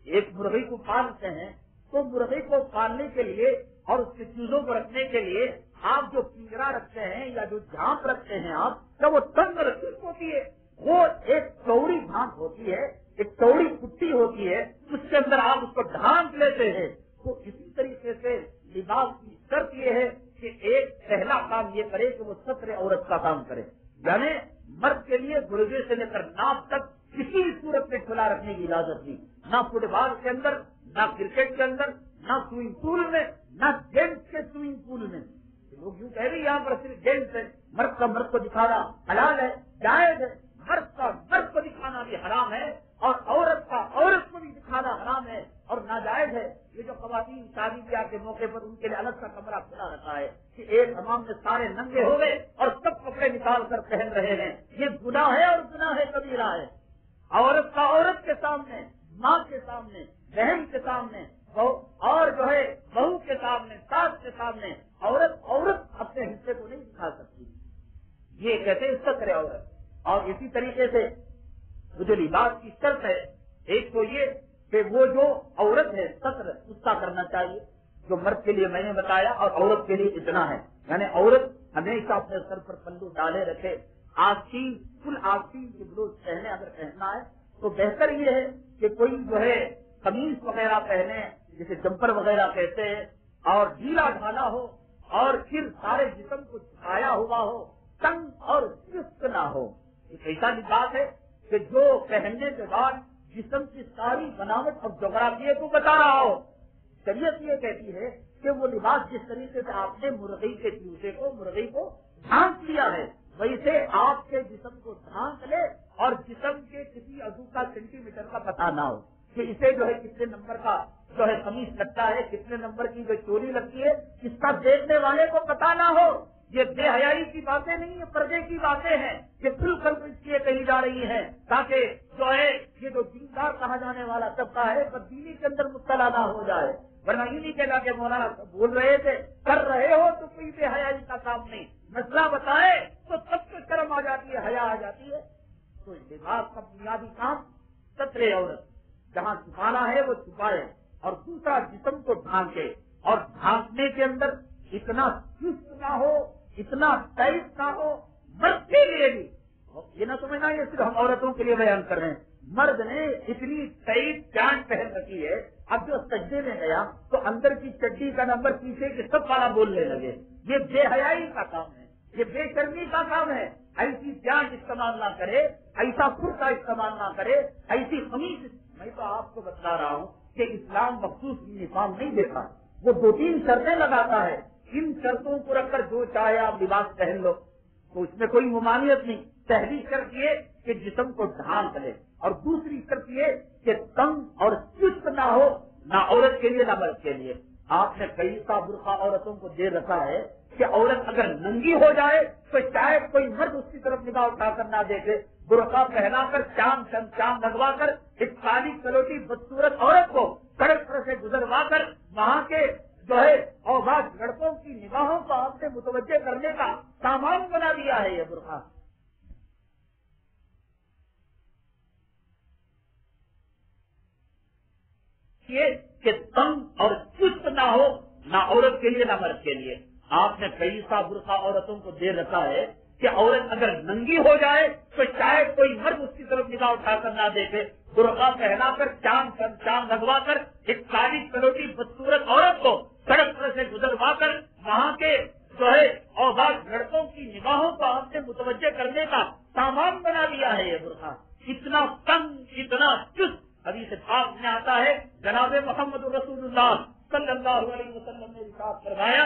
ایک مرغی کو پالتے ہیں تو مرغی کو پالنے کے لیے اور اس کی چیزوں کو رکھنے کے لیے آپ جو پنجرا رکھتے ہیں یا جو جھانپ رکھتے ہیں آپ کا وہ تنگ رکھت ہوتی ہے، وہ ایک چوڑی جھانپ ہوتی ہے، ایک چوڑی پٹی ہوتی ہے، اس کے اندر آپ اس کو ڈھانپ لیتے ہیں. تو اسی طریقے سے لباس کی شرط یہ ہے کہ ایک پہلا کام یہ کرے کہ وہ ستر عورت کا کام کرے، یعنی مرد کے لیے گرجے سے لے کر ناپ تک کسی صورت میں کھلا رکھنے کی اجازت نہیں، نہ فٹ بال کے اندر، نہ کرکٹ کے اندر، نہ سوئمنگ پول میں، نہ جینٹس کے سوئمنگ پول میں. لوگ یوں کہہ رہے یہاں پر صرف جینٹس ہے، مرد کا مرد کو دکھانا حلال ہے، جائز ہے. مرد کا مرد کو دکھانا بھی حرام ہے اور عورت کا عورت کو بھی دکھانا حرام ہے اور ناجائز ہے. یہ جو خواتین شادی بیاہ کے موقع پر ان کے لیے الگ کا کمرہ کھلا رکھا ہے کہ ایک حمام میں سارے ننگے ہو گئے اور سب کپڑے نکال کر پہن رہے ہیں، یہ گناہ ہے اور گناہ ہے کبیرہ ہے. عورت کا عورت کے سامنے، ماں کے سامنے، بہن کے سامنے اور جو ہے بہو کے سامنے، ساس کے سامنے عورت اپنے حصے کو نہیں دکھا سکتی. یہ کہتے ہیں ستر عورت. اور اسی طریقے سے وہ جو لباس کی شرط ہے، ایک تو یہ کہ وہ جو عورت ہے ستر اس کا کرنا چاہیے جو مرد کے لیے میں نے بتایا، اور عورت کے لیے اتنا ہے، یعنی عورت ہمیشہ اپنے سر پر پلو ڈالے رکھے. آستین، فل آستین کے بلوز پہنے اگر پہننا ہے تو بہتر یہ ہے کہ کوئی جو ہے قمیص وغیرہ پہنے جسے جمپر وغیرہ کہتے ہیں اور ڈھیلا ڈھالا ہو اور پھر سارے جسم کو چھایا ہوا ہو، تنگ اور چست نہ ہو. ایک ایسا لباس ہے کہ جو پہننے کے بعد جسم کی ساری بناوٹ اور جغرافیے کو بتا رہا ہو. شریعت یہ کہتی ہے کہ وہ لباس جس طریقے سے آپ نے مرغی کے چوسے کو، مرغی کو ڈھانک لیا ہے، ویسے آپ کے جسم کو ڈھانک لے اور جسم کے کسی عضو کا سینٹی میٹر کا پتہ نہ ہو کہ اسے جو ہے کتنے نمبر کا جو ہے قمیص لگتا ہے، کتنے نمبر کی جو چولی لگتی ہے، اس کا دیکھنے والے کو پتہ نہ ہو. یہ بے حیائی کی باتیں نہیں، یہ پردے کی باتیں ہیں، یہ کھل کر اس لیے کہی جا رہی ہیں تاکہ جو ہے یہ جو دیندار کہا جانے والا طبقہ ہے بددینی کے اندر مبتلا نہ ہو جائے، ورنہ انہیں کے کے مولانا بول رہے تھے کر رہے ہو تو کوئی بے حیائی کا کام نہیں، مسئلہ بتائے تو سب کو شرم آ جاتی ہے، حیا آ جاتی ہے۔ تو لباس کا بنیادی کام سترے عورت، جہاں چھپانا ہے وہ چھپائے، اور دوسرا جسم کو ڈھانکے، اور ڈھانکنے کے اندر اتنا چست نہ ہو، اتنا ٹائٹ نہ ہو، مرد کے لیے بھی یہ نہ سمجھنا یہ صرف ہم عورتوں کے لیے بیان کر رہے ہیں، مرد نے اتنی ٹائٹ پینٹ پہن رکھی ہے، اب جو سجدے میں گیا تو اندر کی چڈی کا نمبر پیچھے کے سب والا بولنے لگے، یہ بے حیائی کا کام ہے، یہ بے شرمی کا کام ہے۔ ایسی پینٹ استعمال نہ کرے، ایسا کرتا استعمال نہ کرے، ایسی قمیص۔ میں تو آپ کو بتا رہا ہوں کہ اسلام مخصوص یونیفارم نہیں دیتا، وہ 2-3 شرطیں لگاتا ہے، ان شرطوں کو رکھ کر جو چاہے آپ لباس پہن لو تو اس میں کوئی ممانعت نہیں۔ پہلی شرط یہ کہ جسم کو ڈھانک لے، اور دوسری شرط یہ کہ تنگ اور چست نہ ہو، نہ عورت کے لیے نہ مرد کے لیے۔ آپ نے کئی سا برقع عورتوں کو دے رکھا ہے کہ عورت اگر ننگی ہو جائے تو شاید کوئی مرد اس کی طرف نگاہ اٹھا کر نہ دیکھے، برقع پہنا کر چاند لگوا کر ایک کالی کلوٹی بدصورت عورت کو سڑک پر سے گزروا کر وہاں کے جو ہے اوباش لڑکوں کی نگاہوں کو آپ نے متوجہ کرنے کا سامان بنا دیا ہے یہ برقع۔ کہ تنگ اور چست نہ ہو، نہ عورت کے لیے نہ مرد کے لیے۔ آپ نے کئی سا برقع عورتوں کو دے رکھا ہے کہ عورت اگر ننگی ہو جائے تو شاید کوئی مرد اس کی طرف نگاہ اٹھا کر نہ دیکھے، برقع پہنا کر چاند لگوا کر ایک کالی کلوٹی بدصورت عورت کو سڑک پر سے گزروا کر وہاں کے جو ہے اوباش لڑکوں کی نگاہوں کو آپ نے متوجہ کرنے کا سامان بنا دیا ہے یہ برقع۔ اتنا تنگ، اتنا چست۔ حدیث پاک میں آتا ہے، جناب محمد رسول اللہ صلی اللہ علیہ وسلم نے ارشاد فرمایا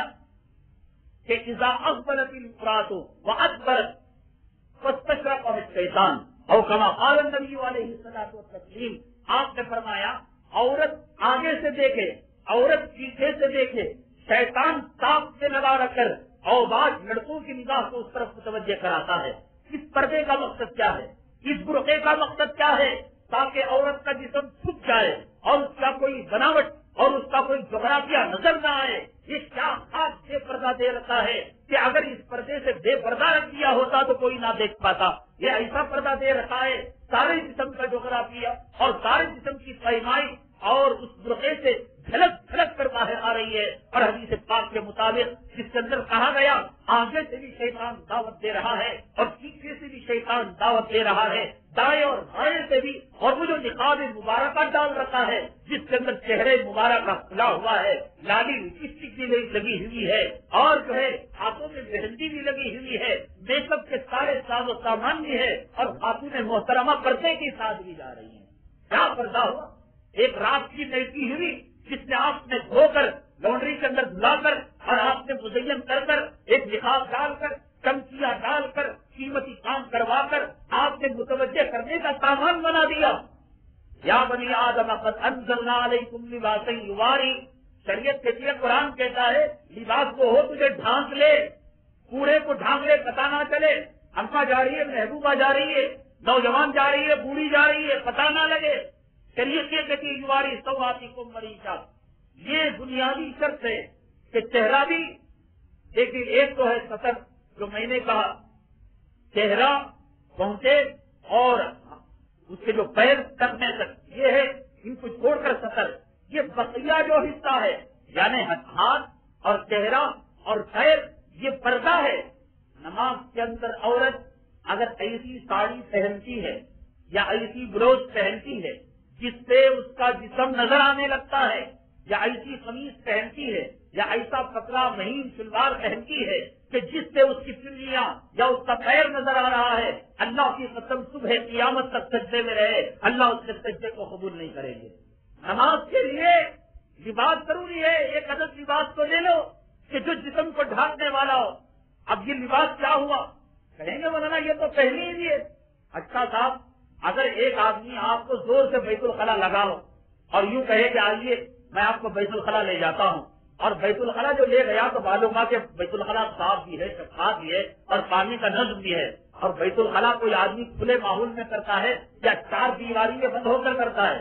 کہ اذا اقبلت الامرأة وادبرت فاستشرق الشیطان او کما قال النبی علیہ الصلوۃ والتسلیم۔ آپ نے فرمایا عورت آگے سے دیکھے، عورت پیچھے سے دیکھے، شیطان تاپ سے لگا رکھ کر اوباش لڑکوں کی نگاہ کو اس طرف متوجہ کراتا ہے۔ اس پردے کا مقصد کیا ہے؟ اس برقعے کا مقصد کیا ہے؟ تاکہ عورت کا جسم چھپ جائے اور اس کا کوئی بناوٹ اور اس کا کوئی جغرافیہ نظر نہ آئے۔ یہ کیا خاص بے پردہ دے رکھا ہے کہ اگر اس پردے سے بے پردہ رکھ دیا ہوتا تو کوئی نہ دیکھ پاتا۔ یہ ایسا پردہ دے رکھا ہے، سارے جسم کا جغرافیہ اور سارے جسم کی پیمائی اور اس برقعے سے جھلک جھلک کر باہر آ رہی ہے۔ اور حدیث پاک کے مطابق جس کے اندر کہا گیا آگے سے بھی شیطان دعوت دے رہا ہے اور پیچھے سے بھی شیطان دعوت دے رہا ہے، دائیں اور بائیں سے بھی، اور وہ جو نقاب مبارکہ ڈال رکھا ہے جس کے اندر چہرے مبارکہ کھلا ہوا ہے، لالی لپسٹک بھی لگی ہوئی ہے، اور جو ہے ہاتھوں میں مہندی بھی لگی ہوئی ہے، میک اپ کے سارے ساز و سامان بھی ہے، اور خاتون محترمہ پردے کے ساتھ بھی جا رہی ہیں۔ کیا پردہ ہوا؟ ایک رات کی لڑکی ہوئی جس نے آپ نے دھو کر لانڈری کے اندر دھلا کر اور آپ نے مزین کر کر ایک نقاب ڈال کر چمکیاں ڈال کر قیمتی کام کروا کر آپ نے متوجہ کرنے کا سامان بنا دیا۔ یا بنی آدم قد انزلنا علیکم لباسا یواری، شریعت کہتی ہے، قرآن کہتا ہے لباس کو ہو تجھے ڈھانک لے، کوڑے کو ڈھانک لے، پتہ نہ چلے اماں جا رہی ہے، محبوبہ جا رہی ہے، نوجوان جا رہی ہے، بوڑھی جا رہی ہے، پتہ نہ لگے۔ شریعت یہ کہتی ہے یواری سوآتکم وریشا، یہ بنیادی شرط ہے کہ چہرہ بھی، لیکن ایک تو ہے سطر جو میں نے کہا، چہرہ پہنچے اور اس کے جو پیر تکنے تک، یہ ہے ان کو چھوڑ کر سطر۔ یہ بقیہ جو حصہ ہے یعنی ہاتھ اور چہرہ اور پیر، یہ پردہ ہے۔ نماز کے اندر عورت اگر ایسی ساڑی پہنتی ہے یا ایسی بلوز پہنتی ہے جس سے اس کا جسم نظر آنے لگتا ہے، یا ایسی قمیص پہنتی ہے یا ایسا پتلا مہین شلوار پہنتی ہے کہ جس سے اس کی پنڈلیاں یا اس کا پیر نظر آ رہا ہے، اللہ کی قسم صبح قیامت تک سجدے میں رہے، اللہ اس کے سجدے کو قبول نہیں کریں گے۔ نماز کے لیے لباس ضروری ہے، ایک عدد لباس کو لے لو کہ جو جسم کو ڈھانکنے والا ہو۔ اب یہ لباس کیا ہوا؟ کہیں گے مولانا یہ تو پہلی ہی ہے۔ اچھا صاحب، اگر ایک آدمی آپ کو زور سے بیت الخلا لگاؤ اور یوں کہے کہ آئیے میں آپ کو بیت الخلا لے جاتا ہوں، اور بیت الخلا جو لے گیا تو معلوم ہوا کہ بیت الخلا صاف بھی ہے، شفاف بھی ہے اور پانی کا نظم بھی ہے. اور بیت الخلا کوئی آدمی کھلے ماحول میں کرتا ہے یا 4 دیواری میں بند ہو کر کرتا ہے؟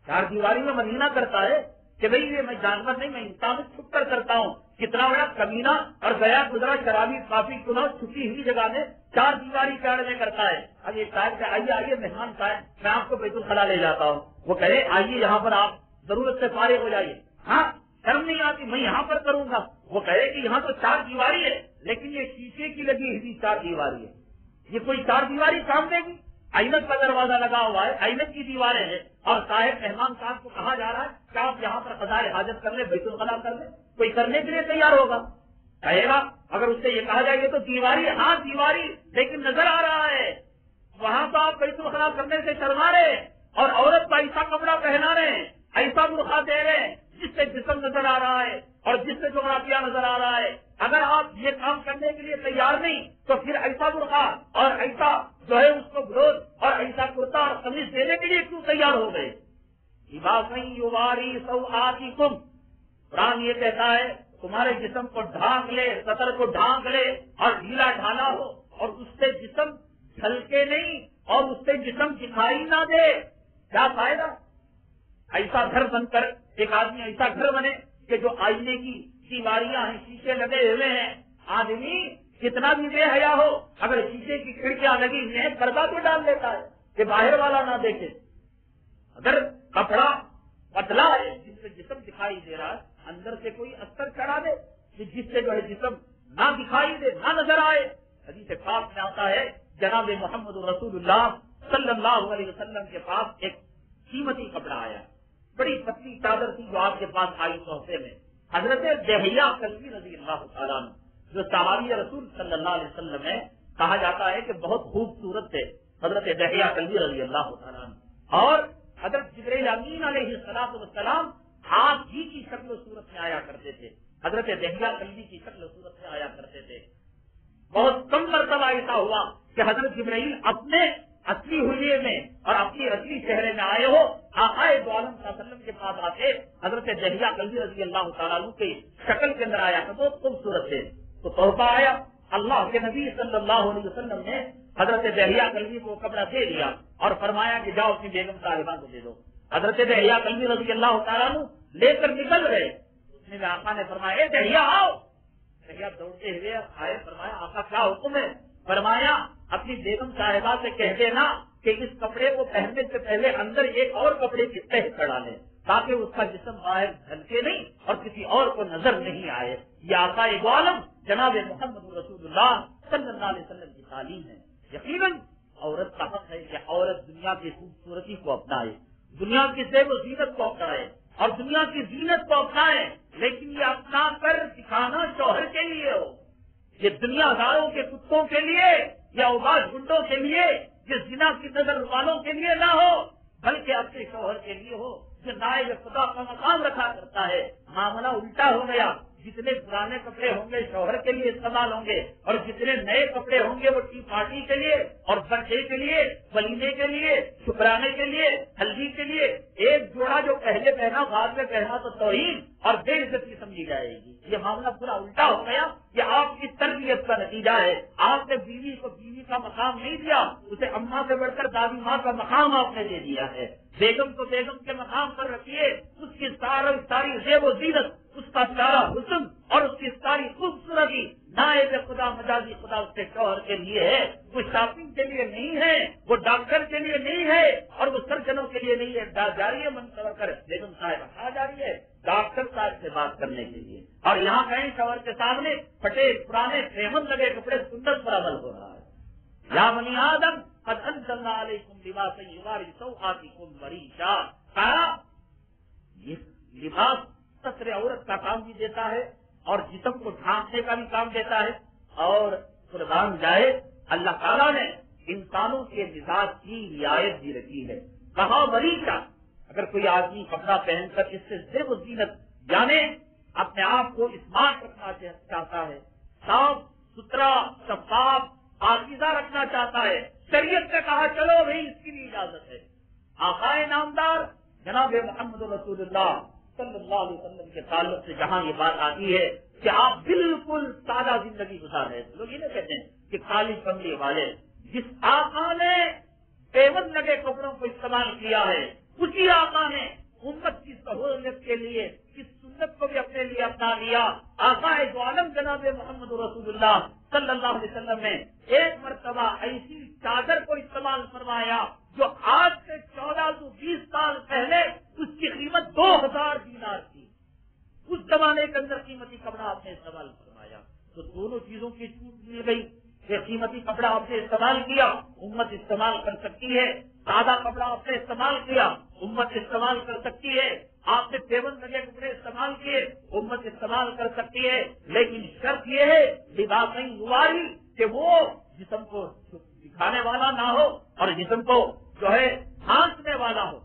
4 دیواری میں مدینہ کرتا ہے کہ بھئی یہ میں جانور نہیں، میں انسان چھپ کر کرتا ہوں. کتنا بڑا کمینہ اور گیا گزرا شرابی کافی چنا چھپی ہوئی جگہ میں 4 دیواری پیڑ میں کرتا ہے. اب یہ صاحب کہ آئیے آئیے مہمان صاحب میں آپ کو بیت الخلا لے جاتا ہوں. وہ کہے آئیے یہاں پر آپ ضرورت سے فارغ ہو جائیے. ہاں شرم نہیں آتی میں یہاں پر کروں گا. وہ کہے کہ یہاں تو 4 دیواری ہے لیکن یہ شیشے کی لگی ہوئی 4 دیواری ہے. یہ کوئی 4 دیواری کام دے گی؟ اینت کا دروازہ لگا ہوا ہے، اینت کی دیواریں ہیں اور صاحب مہمان صاحب کو کہا جا رہا ہے کہ آپ یہاں پر قضائے حاجت کر لیں، بیت الخلا کر لیں. کوئی کرنے کے لیے تیار ہوگا؟ کہے گا اگر اس سے یہ کہا جائے گا تو دیواری، ہاں دیواری لیکن نظر آ رہا ہے وہاں تو آپ بیت الخلا کرنے سے شرما رہے ہیں اور عورت کا ایسا کپڑا پہنا رہے ہیں، ایسا برقع دے رہے ہیں جس سے جسم نظر آ رہا ہے اور جس سے جغرافیہ نظر آ رہا ہے. اگر آپ یہ کام کرنے کے لیے تیار نہیں تو پھر ایسا برقع اور ایسا جو ہے اس کو بلوز اور ایسا کرتا اور قمیص دینے کے لیے کیوں تیار ہو گئے؟ قرآن یہ کہتا ہے تمہارے جسم کو ڈھانک لے، سطر کو ڈھانک لے اور ڈھیلا ڈھالا ہو اور اس سے جسم چھلکے نہیں اور اس سے جسم دکھائی نہ دے. کیا فائدہ؟ ایسا گھر بن کر ایک آدمی ایسا گھر بنے کہ جو آئینے کی دیواریاں ہیں، شیشے لگے ہوئے ہیں. آدمی کتنا بھی بے حیا ہو اگر شیشے کی کھڑکیاں لگی ہوئی ہیں پردہ تو ڈال لیتا ہے کہ باہر والا نہ دیکھے. اگر کپڑا پتلا ہے جس سے جسم دکھائی دے رہا ہے اندر سے کوئی اثر چڑھا دے جس سے جو ہے جسم نہ دکھائی دے، نہ نظر آئے. حدیث پاک میں آتا ہے جناب محمد رسول اللہ صلی اللہ علیہ وسلم کے پاس ایک قیمتی کپڑا آیا، بڑی پتلی چادر تھی جو آپ کے پاس آئی تحفے میں. حضرت دہیہ کلبی رضی اللہ تعالیٰ جو صحابی رسول صلی اللہ علیہ وسلم ہے، کہا جاتا ہے کہ بہت خوبصورت تھے حضرت دہیہ کلبی رضی اللہ تعالیٰ. اور حضرت جبرائیل امین علیہ السلام ہاتھ ہی کی شکل و صورت میں آیا کرتے تھے، حضرت دہیہ کلبی کی شکل و صورت میں آیا کرتے تھے. بہت کم مرتبہ ایسا ہوا کہ حضرت جبرائیل اپنے اصلی حلیے میں اور اپنی اصلی چہرے میں آئے ہو. آقا دو عالم صلی اللہ علیہ وسلم کے پاس آتے حضرت دہیہ کلبی رضی اللہ تعالیٰ عنہ کی شکل کے اندر آیا تھا، بہت خوبصورت تھے. تو تحفہ آیا، اللہ کے نبی صلی اللہ علیہ وسلم نے حضرت دہیہ کلبی کو کپڑا دے دیا اور فرمایا کہ جاؤ اپنی بیگم صاحبہ کو دے دو. حضرت دہیہ کلبی رضی اللہ تعالیٰ عنہ لے کر نکل گئے. اس میں آقا نے فرمایا اے دہیہ آؤ. دہیہ دوڑتے ہوئے آئے، فرمایا آقا کیا حکم ہے؟ فرمایا اپنی بیگم صاحبہ سے کہہ دینا کہ اس کپڑے کو پہننے سے پہلے اندر ایک اور کپڑے کی تہ چڑھا لے تاکہ اس کا جسم باہر ڈھلکے نہیں اور کسی اور کو نظر نہیں آئے. یہ آقا دو عالم جناب محمد رسول اللہ صلی اللہ علیہ وسلم کی تعلیم ہے. یقیناً عورت کا حق ہے کہ عورت دنیا کی خوبصورتی کو اپنائے، دنیا کی زیب و زینت کو اپنائے اور دنیا کی زینت کو اپنائے، لیکن یہ اپنا کر دکھانا شوہر کے لیے ہو، یہ دنیا داروں کے کتوں کے لیے یا اوباش گنڈوں کے لیے، یہ زنا کی نظر والوں کے لیے نہ ہو، بلکہ اپنے شوہر کے لیے ہو جو نائب خدا کا مقام رکھا کرتا ہے. معاملہ الٹا ہو گیا، جتنے پرانے کپڑے ہوں گے شوہر کے لیے استعمال ہوں گے اور جتنے نئے کپڑے ہوں گے وہ ٹی پارٹی کے لیے اور برتھ ڈے کے لیے، ولیمے کے لیے، شکرانے کے لیے، ہلدی کے لیے. ایک جوڑا جو پہلے پہنا بعد میں پہنا تو توہین اور بے عزتی سمجھی جائے گی. یہ معاملہ پورا الٹا ہو گیا. یہ آپ کی تربیت کا نتیجہ ہے. آپ نے بیوی کو بیوی کا مقام نہیں دیا، اسے اماں سے بڑھ کر دادی ماں کا مقام آپ نے دے دیا ہے. بیگم کو بیگم کے مقام پر رکھیے، اس کی ساری زیب و زینت، اس کا سارا حسن اور اس کی ساری خوبصورتی نائب خدا مجازی خدا اس کے شوہر کے لیے ہے. وہ شاپنگ کے لیے نہیں ہے، وہ ڈاکٹر کے لیے نہیں ہے اور وہ سرجنوں کے لیے نہیں ہے. جاری ہے منتظر کر بیگم صاحب آ جا رہی ہے ڈاکٹر صاحب سے بات کرنے کے لیے اور یہاں کہیں شوہر کے سامنے پھٹے پرانے فیمن لگے کپڑے سندر پر عمل ہو رہا ہے. یا بنی آدم قد انزلنا علیکم لباسا یواری سوآتکم وریشا. کہا یہ لباس ستر عورت کا کام بھی دیتا ہے اور جسم کو ڈھانکنے کا بھی کام دیتا ہے. اور قربان جائے اللہ تعالیٰ نے انسانوں کے مزاج کی رعایت بھی رکھی ہے. کہا وریشا، اگر کوئی آدمی کپڑا پہن کر اس سے زیب و زینت یعنی اپنے آپ کو اسمارٹ رکھنا چاہتا ہے، صاف ستھرا شفاف پاکیزہ رکھنا چاہتا ہے، شریعت نے کہا چلو بھائی اس کی بھی اجازت ہے. آقائے نامدار جناب محمد رسول اللہ صلی اللہ علیہ وسلم کے تعلق سے جہاں یہ بات آتی ہے کہ آپ بالکل سادہ زندگی گزار رہے تھے، لوگ یہ نہیں کہتے ہیں کہ کالی کملی والے، جس آقا نے پیون لگے کپڑوں کو استعمال کیا ہے، اسی آقا نے امت کی سہولت کے لیے اس سنت کو بھی اپنے لیے اپنا لیا۔ آقا دو عالم جناب محمد رسول اللہ صلی اللہ علیہ وسلم نے ایک مرتبہ ایسی چادر کو استعمال فرمایا جو آج سے 1420 سال پہلے اس کی قیمت 2000 دینار تھی۔ اس زمانے کے اندر قیمتی کپڑا آپ نے استعمال فرمایا، تو دونوں چیزوں کی چھوٹ مل گئی کہ قیمتی کپڑا آپ نے استعمال کیا، امت استعمال کر سکتی ہے، سادہ کپڑا آپ نے استعمال کیا، امت استعمال کر سکتی ہے، آپ نے پیون لگے کپڑے استعمال کیے، امت استعمال کر سکتی ہے، لیکن شرط یہ ہے لباس نواری کہ وہ جسم کو دکھانے والا نہ ہو اور جسم کو جو ہے ڈھانکنے والا ہو،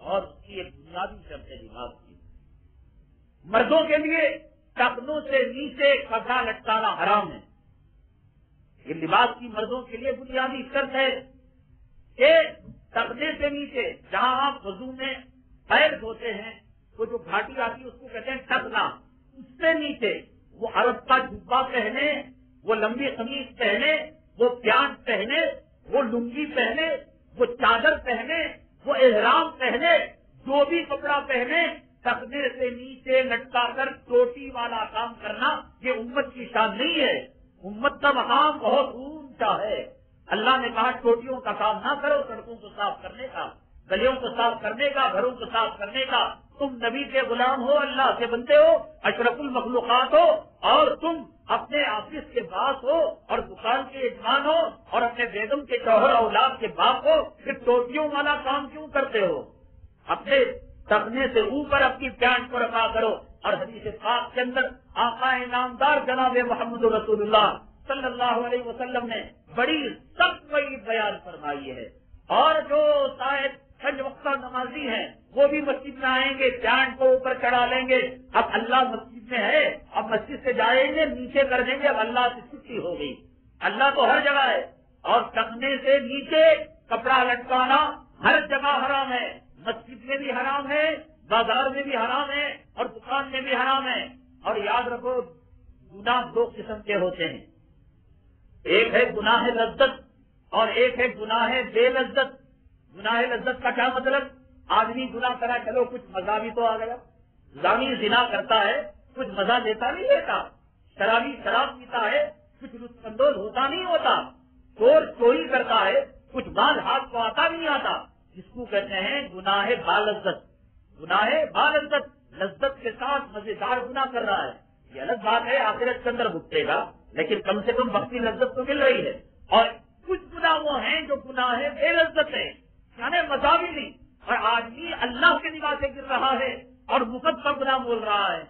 اور اس کی ایک بنیادی شرط ہے لباس کی۔ مردوں کے لیے ٹخنوں سے نیچے کپڑا لٹکانا حرام ہے، یہ لباس کی مردوں کے لیے بنیادی شرط ہے کہ ٹخنے سے نیچے جہاں آپ وضو میں پیر دھوتے ہیں وہ جو گھاٹی آتی ہے اس کو کہتے ہیں ٹخنا، اس سے نیچے وہ عرب کا جبہ پہنے، وہ لمبی قمیص پہنے، وہ پیانٹ پہنے، وہ لنگی پہنے، وہ چادر پہنے، وہ احرام پہنے، جو بھی کپڑا پہنے، ٹخنے سے نیچے لٹکا کر چوٹی والا کام کرنا یہ امت کی شان نہیں ہے۔ امت کا مقام بہت اونچا ہے، اللہ نے کہا چوٹیوں کا کام نہ کرو، سڑکوں کو صاف کرنے کا، گلیوں کو صاف کرنے کا، گھروں کو صاف کرنے کا۔ تم نبی کے غلام ہو، اللہ کے بندے ہو، اشرف المخلوقات ہو، اور تم اپنے آفس کے باس ہو اور دکان کے یجمان ہو اور اپنے بیگم کے شوہر اولاد کے باپ ہو، پھر ٹوٹیوں والا کام کیوں کرتے ہو؟ اپنے ٹخنے سے اوپر اپنی پیانٹ کو رکھا کرو۔ اور حدیث پاک کے اندر آقا انعامدار جناب محمد رسول اللہ صلی اللہ علیہ وسلم نے بڑی سخت وعید بیان فرمائی ہے، اور جو شاید پنج وقتہ نمازی ہیں وہ بھی مسجد میں آئیں گے، پیانٹ کو اوپر چڑھا لیں گے، اب اللہ مسجد میں ہے، اب مسجد سے جائیں گے نیچے کر دیں گے، اب اللہ سے چھٹی ہو گئی۔ اللہ تو ہر جگہ ہے، اور ٹخنے سے نیچے کپڑا لٹکانا ہر جگہ حرام ہے، مسجد میں بھی حرام ہے، بازار میں بھی حرام ہے، اور دکان میں بھی حرام ہے۔ اور یاد رکھو گناہ دو قسم کے ہوتے ہیں، ایک ہے گناہ لذت اور ایک ہے گناہ بے لذت۔ گناہ لذت کا کیا مطلب؟ آدمی گناہ کرا، چلو کچھ مزہ بھی تو آ گیا، زانی زنا کرتا ہے کچھ مزہ لیتا نہیں لیتا، شرابی شراب پیتا ہے کچھ لطف اندوز ہوتا نہیں ہوتا، چور چوری کرتا ہے کچھ مال ہاتھ کو آتا نہیں آتا، جس کو کہتے ہیں گناہ بالذت۔ گناہ بالذت، لذت کے ساتھ مزیدار گناہ کر رہا ہے، یہ الگ بات ہے، آخرت کے اندر بھگتے گا، لیکن کم سے کم وقتی لذت تو مل رہی ہے۔ اور کچھ گناہ وہ ہیں جو گناہ بے لذت ہے، یعنی مزہ بھی نہیں، اور آدمی اللہ کے نگاہ سے گر رہا ہے اور مفت کا گناہ بول رہا ہے۔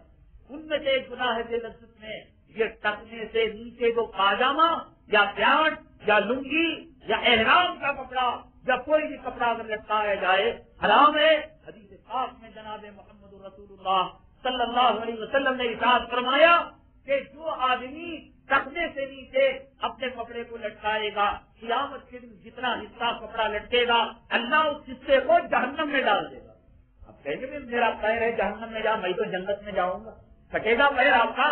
ان میں سے ایک گناہ بے لذت میں یہ ٹخنے سے نیچے کو پاجامہ یا پیانٹ یا لنگی یا احرام کا کپڑا یا کوئی بھی کپڑا اگر لٹکایا جائے حرام ہے۔ حدیث پاک میں جناب محمد رسول اللہ صلی اللہ علیہ وسلم نے ارشاد فرمایا کہ جو آدمی ٹخنے سے نیچے اپنے کپڑے کو لٹکائے گا، قیامت کے دن جتنا حصہ کپڑا لٹکے گا اللہ اس حصے کو جہنم میں ڈال دے گا۔ اب کہیں گے میرا پیر ہے جہنم میں جا، میں تو جنت میں جاؤں گا، کٹے گا پیر آپ کا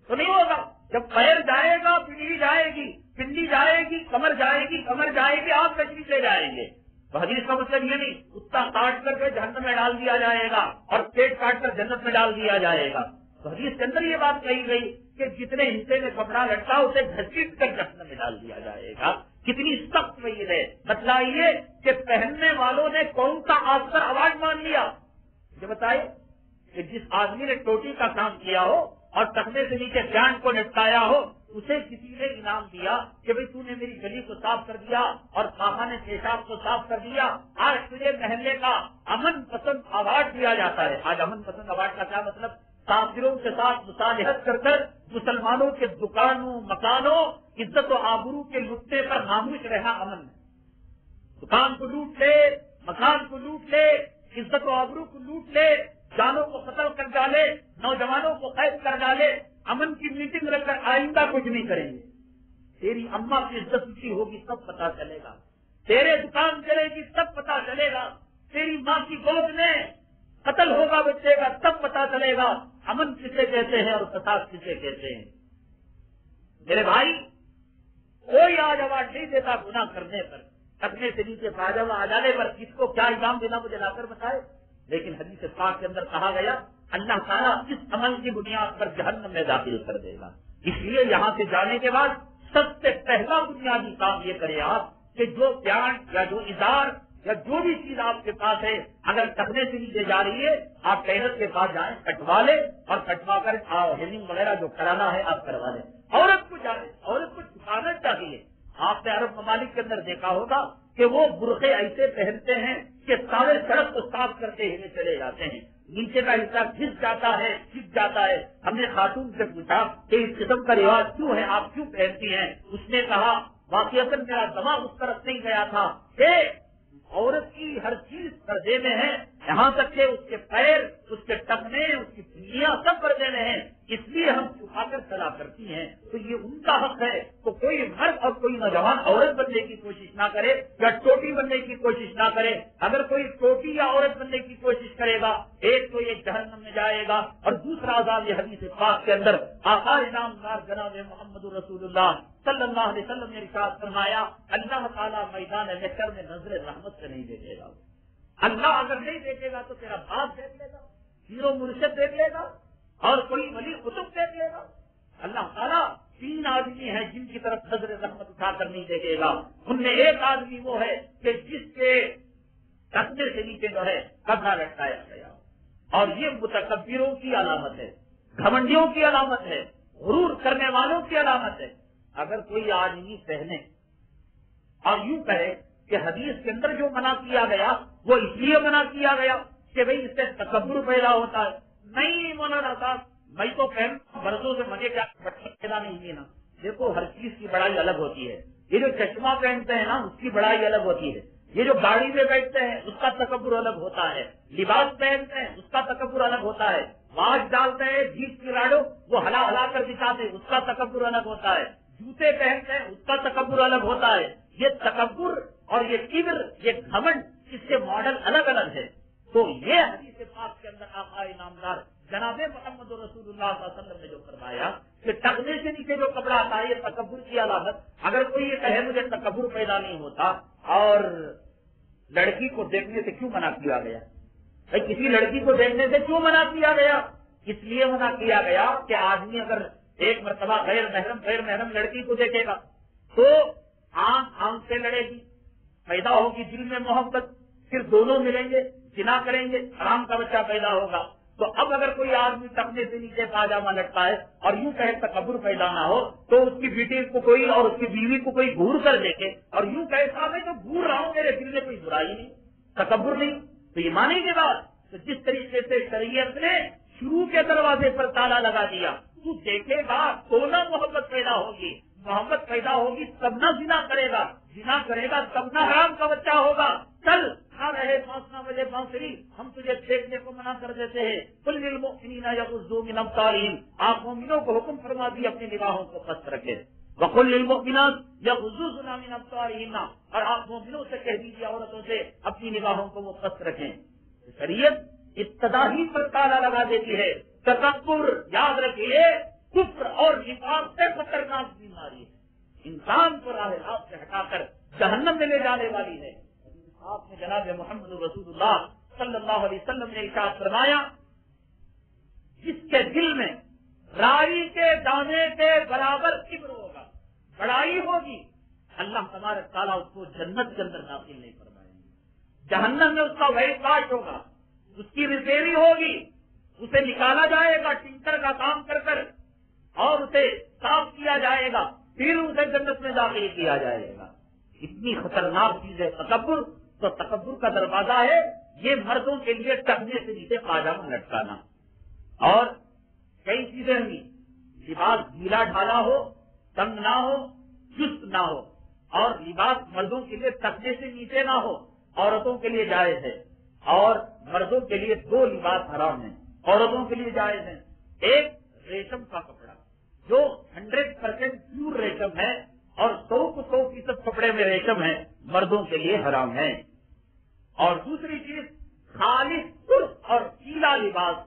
تو نہیں ہوگا۔ جب پیر جائے گا پنڈلی جائے گی، پنڈلی جائے گی کمر جائے گی، کمر جائے گی آپ تشریف لے جائیں گے۔ تو حدیث کا مطلب یہ نہیں کتا کاٹ کر کے جہنم میں ڈال دیا جائے گا اور پیٹ کاٹ کر جنت میں ڈال دیا جائے گا۔ تو حدیث کے اندر یہ بات کہی گئی کہ جتنے حصے میں کپڑا لٹکا اسے گھسیٹ کر جہنم میں ڈال دیا جائے گا۔ کتنی سخت وعید ہے، بتلائیے کہ پہننے والوں نے کون سا آفسر آواز مان لیا؟ یہ بتائیے کہ جس آدمی نے ٹوٹی کا کام کیا ہو اور ٹخنے سے نیچے پیانٹ کو لٹکایا ہو، اسے کسی نے انعام دیا کہ بھئی تو نے میری گلی کو صاف کر دیا اور خانے پیشاب کو صاف کر دیا، آج تجھے محلے کا امن پسند ایوارڈ دیا جاتا ہے۔ آج امن پسند ایوارڈ کا کیا مطلب؟ کافروں کے ساتھ مصالحت کر کر مسلمانوں کے دکانوں مکانوں عزت و آبرو کے لٹنے پر خاموش رہنا امن ہے۔ دکان کو لوٹ لے، مکان کو لوٹ لے، عزت و آبرو کو لوٹ لے، جانوں کو قتل کر ڈالے، نوجوانوں کو قید کر ڈالے، امن کی میٹنگ رکھ کر آئندہ کچھ نہیں کریں گے۔ تیری اماں کی عزت اونچی ہوگی سب پتا چلے گا، تیرے دکان چلے گی سب پتا چلے گا، تیری ماں کی گود میں قتل ہوگا بچے کا تب پتا چلے گا امن کسے کہتے ہیں اور فساد کسے کہتے ہیں۔ میرے بھائی، کوئی آج آواز نہیں دیتا گناہ کرنے پر، تکنے سے نیچے پاجامہ آ جانے پر کس کو کیا الزام دینا مجھے لا کر بتائے، لیکن حدیث پاک کے اندر کہا گیا اللہ تعالیٰ اس عمل کی بنیاد پر جہنم میں داخل کر دے گا۔ اس لیے یہاں سے جانے کے بعد سب سے پہلا بنیادی کام یہ کرے آپ کہ جو پیانٹ یا جو ازار یا جو بھی چیز آپ کے پاس ہے اگر ٹکنے سے نیچے جا رہی ہے آپ ٹیلر کے پاس جائیں، کٹوا لیں اور کٹوا کر ہیمنگ وغیرہ جو کرانا ہے آپ کروا لیں۔ عورت کو جانے، عورت کو چھپانا چاہیے۔ آپ نے عرب ممالک کے اندر دیکھا ہوگا کہ وہ برقعے ایسے پہنتے ہیں کہ سارے سڑک کو صاف کرتے ہوئے چلے جاتے ہیں، نیچے کا حصہ کھس جاتا ہے، چھپ جاتا ہے۔ ہم نے خاتون سے پوچھا کہ اس قسم کا رواج کیوں ہے، آپ کیوں پہنتی ہیں؟ اس نے کہا واقعتاً میرا دماغ اس طرف نہیں گیا تھا کہ عورت کی ہر چیز پردے میں ہے، یہاں تک کہ اس کے پیر، اس کے ٹکنے، اس کی پنڈلیاں سب پردے میں ہیں، اس لیے ہم چھپا کر چلا کرتی ہیں۔ تو یہ ان کا حق ہے تو کوئی مرد اور کوئی نوجوان عورت بننے کی کوشش نہ کرے یا ٹوٹی بننے کی کوشش نہ کرے۔ اگر کوئی ٹوٹی یا عورت بننے کی کوشش کرے گا ایک تو یہ جہنم میں جائے گا اور دوسرا عذاب یہ حدیث پاک کے اندر آقا انعامدار جناب محمد رسول اللہ صلی اللہ علیہ وسلم نے ارشاد فرمایا اللہ تعالیٰ میدان محشر میں نظر رحمت سے نہیں دیکھے گا۔ اللہ اگر نہیں دیکھے گا تو تیرا باپ دیکھ لے گا، پیر و مرشد دیکھ لے گا اور کوئی ولی قطب دیکھ لے گا۔ اللہ تعالیٰ 3 آدمی ہیں جن کی طرف نظر رحمت اٹھا کر نہیں دیکھے گا۔ ان میں ایک آدمی وہ ہے کہ جس کے ٹکنے سے نیچے جو ہے کپڑا لٹکایا گیا، اور یہ متکبروں کی علامت ہے، گھمنڈیوں کی علامت ہے، غرور کرنے والوں کی علامت ہے۔ اگر کوئی آدمی پہنے اور یوں کہے کہ حدیث کے اندر جو منع کیا گیا وہ اس لیے منع کیا گیا کہ بھئی اس سے تکبر پیدا ہوتا ہے، نہیں مولانا صاحب میں تو پہن برسوں سے مجھے کیا پیدا نہیں دینا۔ دیکھو ہر چیز کی بڑائی الگ ہوتی ہے، یہ جو چشمہ پہنتے ہیں نا اس کی بڑائی الگ ہوتی ہے، یہ جو گاڑی میں بیٹھتے ہیں اس کا تکبر الگ ہوتا ہے، لباس پہنتے ہیں اس کا تکبر الگ ہوتا ہے، واچ ڈالتے ہیں جیت کی راڈو وہ ہلا ہلا کر دکھاتے ہیں اس کا تکبر الگ ہوتا ہے، جوتے پہنتے ہیں اس کا تکبر الگ ہوتا ہے۔ یہ تکبر اور یہ کبر، یہ گھمنڈ، اس کے ماڈل الگ الگ ہے۔ تو یہ حدیث پاک کے اندر آقا انعامدار جناب محمد رسول اللہ صلی اللہ علیہ وسلم نے جو فرمایا کہ ٹکنے سے نیچے جو کپڑا آتا ہے یہ تکبر کی علامت۔ اگر کوئی یہ کہے مجھے تکبر پیدا نہیں ہوتا، اور لڑکی کو دیکھنے سے کیوں منع کیا گیا؟ کسی لڑکی کو دیکھنے سے کیوں منع کیا گیا؟ اس لیے منع کیا گیا کہ آدمی اگر ایک مرتبہ غیر محرم لڑکی کو دیکھے گا تو آنکھ سے لڑے گی، پیدا ہوگی دل میں محبت، پھر دونوں ملیں گے، زنا کریں گے، حرام کا بچہ پیدا ہوگا۔ تو اب اگر کوئی آدمی ٹکنے سے نیچے پاجامہ لٹکا ہے اور یوں کہے تکبر پیدا نہ ہو تو اس کی بیٹی کو کوئی اور اس کی بیوی کو کوئی گور کر دیکھے اور یوں کہے صاحب میں تو گور رہا ہوں، میرے دل میں کوئی برائی نہیں، تکبر نہیں، تو یہ مانے گی بات۔ تو جس طریقے سے شریعت نے شروع کے دروازے پر تالا لگا دیا، تو دیکھے گا تو نہ محبت پیدا ہوگی، محبت پیدا ہوگی تب نہ زنا کرے گا، زنا کرے گا تب نہ حرام کا بچہ ہوگا۔ چل نہ رہے 5 بجے بانسری، ہم تجھے دیکھنے کو منع کر دیتے ہیں۔ قل للمؤمنین یغضوا من ابصارہم، آپ مومنوں کو حکم فرما دی اپنی نگاہوں کو پست رکھے۔ وقل للمؤمنات یغضضن من ابصارہن، اور آپ مومنوں سے کہہ دیجیے عورتوں سے اپنی نگاہوں کو وہ پست رکھیں۔ شریعت ابتدائی پر تالا لگا دیتی ہے۔ تکبر یاد رکھیے کفر اور نفاق سے خطرناک بیماری ہے، انسان کو راہ راست سے ہٹا کر جہنم میں لے جانے والی ہے۔ آپ نے جناب محمد رسول اللہ صلی اللہ علیہ وسلم نے ارشاد فرمایا جس کے دل میں رائی کے دانے کے برابر کبر ہوگا، بڑائی ہوگی، اللہ تبارک تعالیٰ اس کو جنت کے اندر داخل نہیں فرمائیں گے، جہنم میں اس کا ویٹ کاٹ ہوگا، اس کی ریپیری ہوگی، اسے نکالا جائے گا ٹنکر کا کام کر کر اور اسے صاف کیا جائے گا، پھر اسے جنت میں داخل کیا جائے گا۔ اتنی خطرناک چیز ہے تکبر۔ تو تکبر کا دروازہ ہے یہ مردوں کے لیے ٹکنے سے نیچے پاجامہ لٹکانا، اور کئی چیزیں بھی، لباس ڈھیلا ڈھالا ہو، تنگ نہ ہو، چست نہ ہو، اور لباس مردوں کے لیے ٹکنے سے نیچے نہ ہو، عورتوں کے لیے جائز ہے، اور مردوں کے لیے 2 لباس حرام ہیں، عورتوں کے لیے جائز ہیں۔ ایک ریشم کا کپڑا جو 100% پیور ریشم ہے اور 100% کپڑے میں ریشم ہے، مردوں کے لیے حرام ہے۔ اور دوسری چیز خالص سرخ اور پیلا لباس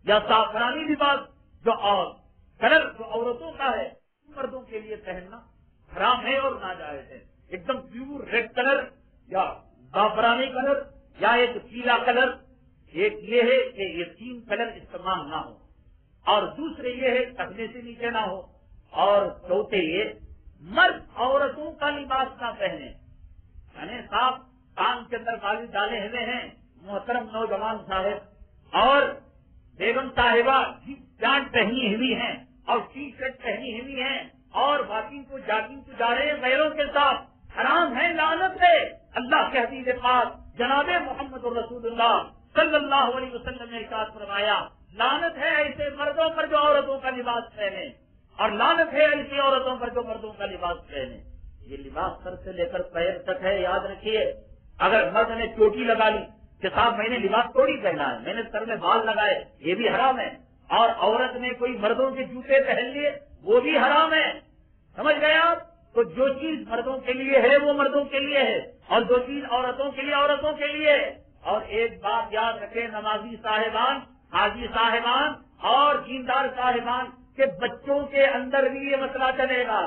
یا زعفرانی لباس جو اور کلر جو عورتوں کا ہے مردوں کے لیے پہننا حرام ہے اور ناجائز ہے. ایک دم پیور ریڈ کلر یا زعفرانی کلر یا ایک پیلا کلر، ایک یہ ہے کہ یہ 3 کلر استعمال نہ ہو، اور دوسرے یہ ہے ٹکنے سے نیچے نہ ہو، اور چوتھے یہ مرد عورتوں کا لباس نہ پہنے. یعنی صاحب کان کے اندر بالی ڈالے ہوئے ہیں محترم نوجوان صاحب اور بیگم صاحبہ پینٹ پہنی ہوئی ہیں اور ٹی شرٹ پہنی ہوئی ہیں اور واکنگ کو جاگنگ کو جا رہے ہیں غیروں کے ساتھ، حرام ہے، لعنت ہے. اللہ کے حبیب پاک جناب محمد رسول اللہ صلی اللہ علیہ وسلم نے ارشاد فرمایا لعنت ہے ایسے مردوں پر جو عورتوں کا لباس پہنے، اور لعنت ہے ایسی عورتوں پر جو مردوں کا لباس پہنے. یہ لباس سر سے لے کر پیر تک ہے. یاد رکھیے اگر مرد نے چوٹی لگا لی کہ صاحب میں نے لباس تھوڑی پہنا ہے، میں نے سر میں بال لگائے، یہ بھی حرام ہے. اور عورت نے کوئی مردوں کے جوتے پہن لیے وہ بھی حرام ہے. سمجھ گئے آپ؟ تو جو چیز مردوں کے لیے ہے وہ مردوں کے لیے ہے اور جو چیز عورتوں کے لیے عورتوں کے لیے ہے. اور ایک بات یاد رکھیں نمازی صاحبان، حاجی صاحبان اور دیندار صاحبان کے بچوں کے اندر بھی یہ مسئلہ چلے گا.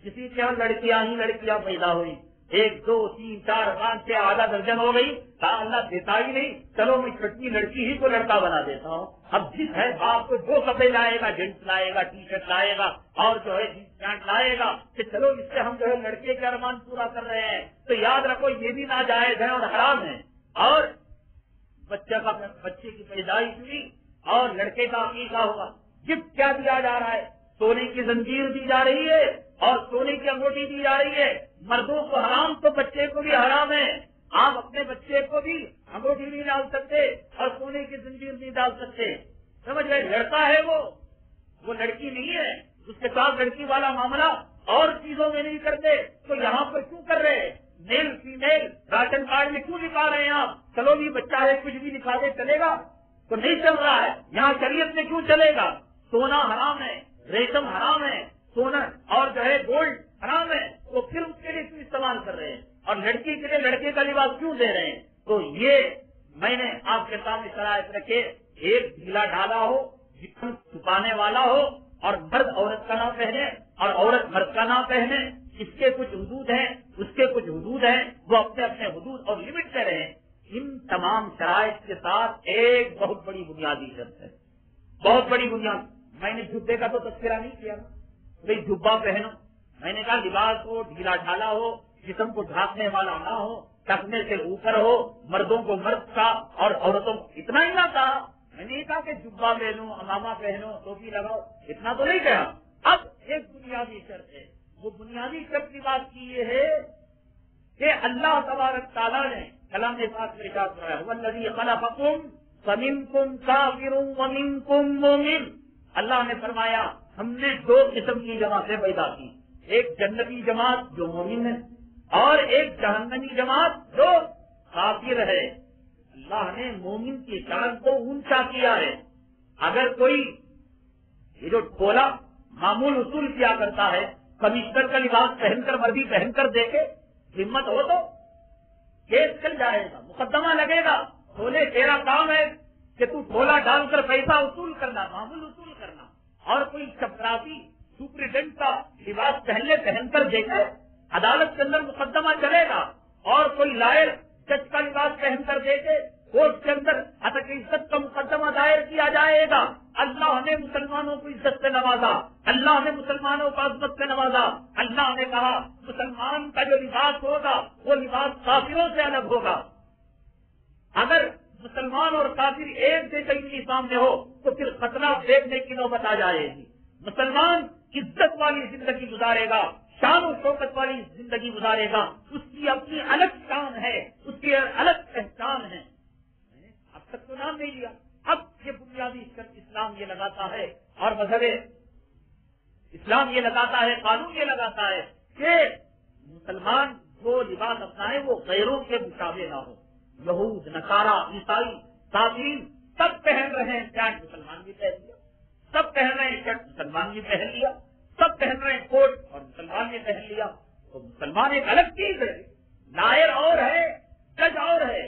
کسی کے یہاں لڑکیاں ہی لڑکیاں پیدا ہوئی، 1 2 3 4 5 6 آدھا درجن ہو گئی، اللہ دیتا ہی نہیں، چلو میں چھٹی لڑکی ہی کو لڑکا بنا دیتا ہوں. اب جس ہے باپ کو جو کپڑے لائے گا، جینس لائے گا، ٹی شرٹ لائے گا اور جو ہے جینس پینٹ لائے گا کہ چلو اس سے ہم جو ہے لڑکے کے ارمان پورا کر رہے ہیں. تو یاد رکھو یہ بھی ناجائز ہے اور حرام ہے. اور بچے کی پیدائش ہوئی اور لڑکے کا عقیقہ ہوا، گفٹ کیا دیا جا رہا ہے؟ سونے کی زنجیر دی جا رہی ہے اور سونے کی انگوٹھی دی جا رہی ہے. مردوں کو حرام تو بچے کو بھی حرام ہے. آپ اپنے بچے کو بھی انگوٹھی نہیں ڈال سکتے اور سونے کی زنجیر نہیں ڈال سکتے. سمجھ گئے؟ لڑکا ہے وہ لڑکی نہیں ہے. اس کے ساتھ لڑکی والا معاملہ اور چیزوں میں نہیں کرتے تو یہاں پر کیوں کر رہے ہیں؟ میل فیمیل راشن کارڈ میں کیوں لکھا رہے ہیں آپ؟ چلو بھی بچہ ہے کچھ بھی لکھا دے چلے گا تو نہیں چل رہا ہے. یہاں شریعت میں کیوں چلے گا؟ سونا حرام ہے، ریشم حرام ہے، سونا اور جو ہے گولڈ حرام ہے، تو پھر اس کے لیے کیوں استعمال کر رہے ہیں؟ اور لڑکی کے لیے لڑکے کا لباس کیوں دے رہے ہیں؟ تو یہ میں نے آپ کے سامنے شرائط رکھے، ایک ڈھیلا ڈھالا ہو، جسم چھپانے والا ہو، اور مرد عورت کا نہ پہنے اور عورت مرد کا نہ پہنے. اس کے کچھ حدود ہیں، اس کے کچھ حدود ہیں، وہ اپنے اپنے حدود اور لمٹ سے رہیں. ان تمام شرائط کے ساتھ ایک بہت بڑی بنیادی شرط ہے، بہت بڑی بنیاد. میں نے جبے کا تو تذکرہ نہیں کیا، بھائی جبا پہنو. میں نے کہا لباس ہو ڈھیلا ڈھالا ہو، جسم کو ڈھانکنے والا نہ ہو، ٹکنے سے اوپر ہو، مردوں کو مرد کا اور عورتوں کو اتنا ہی نہ کہا. میں نے کہا کہ جبا پہنو، امامہ پہنو، ٹوپی لگاؤ، اتنا تو نہیں کہا. اب ایک بنیادی شرط ہے، وہ بنیادی شرط کی بات کی یہ ہے کہ اللہ تبارک تعالیٰ نے کلام پاک میں ارشاد فرمایا والذی خلقکم فمنکم کافر ومنکم مومن. اللہ نے فرمایا ہم نے 2 قسم کی جماعتیں پیدا کی، ایک جنتی جماعت جو مومن ہے اور ایک جہنمی جماعت جو کافر ہے. اللہ نے مومن کی شان کو اونچا کیا ہے. اگر کوئی یہ جو ٹولا معمول اصول کیا کرتا ہے، کمشنر کا لباس پہن کر وردی پہن کر دیکھے، ہمت ہو تو کیس چل جائے گا، مقدمہ لگے گا. ٹھولے تیرا کام ہے کہ تو ٹھولا ڈال کر پیسہ وصول کرنا، معمول وصول کرنا. اور کوئی چپراسی سپرنٹینڈنٹ کا لباس پہن کر دیکھے، عدالت کے اندر مقدمہ چلے گا. اور کوئی لائر جج کا لباس پہن کر دیکھے، کورٹ کے اندر حق عزت کا مقدمہ دائر کیا جائے گا. اللہ نے مسلمانوں کو عزت سے نوازا، اللہ نے مسلمانوں کو عظمت سے نوازا. اللہ نے کہا مسلمان کا جو لباس ہوگا وہ لباس کافروں سے الگ ہوگا. اگر مسلمان اور کافر ایک جیسے کے سامنے ہو تو پھر خطرہ دیکھنے کی نوبت آ جائے گی. مسلمان عزت والی زندگی گزارے گا، شان و شوکت والی زندگی گزارے گا. اس کی اپنی الگ شان ہے، اس کی الگ پہچان ہے. اب تک تو نام نہیں لیا. اب یہ بنیادی شرط اسلام یہ لگاتا ہے اور مذہب اسلام یہ لگاتا ہے، قانون یہ لگاتا ہے کہ مسلمان جو لباس اپنائے وہ غیروں کے مشابہ نہ ہو. یہود، نصارا، عیسائی، کافرین سب پہن رہے ہیں پینٹ، مسلمان بھی پہن لیا. سب پہن رہے ہیں شرٹ، مسلمان بھی پہن لیا. سب پہن رہے ہیں کوٹ اور مسلمان بھی پہن لیا. تو مسلمان ایک الگ چیز ہے. لائر اور ہے، جج اور ہے،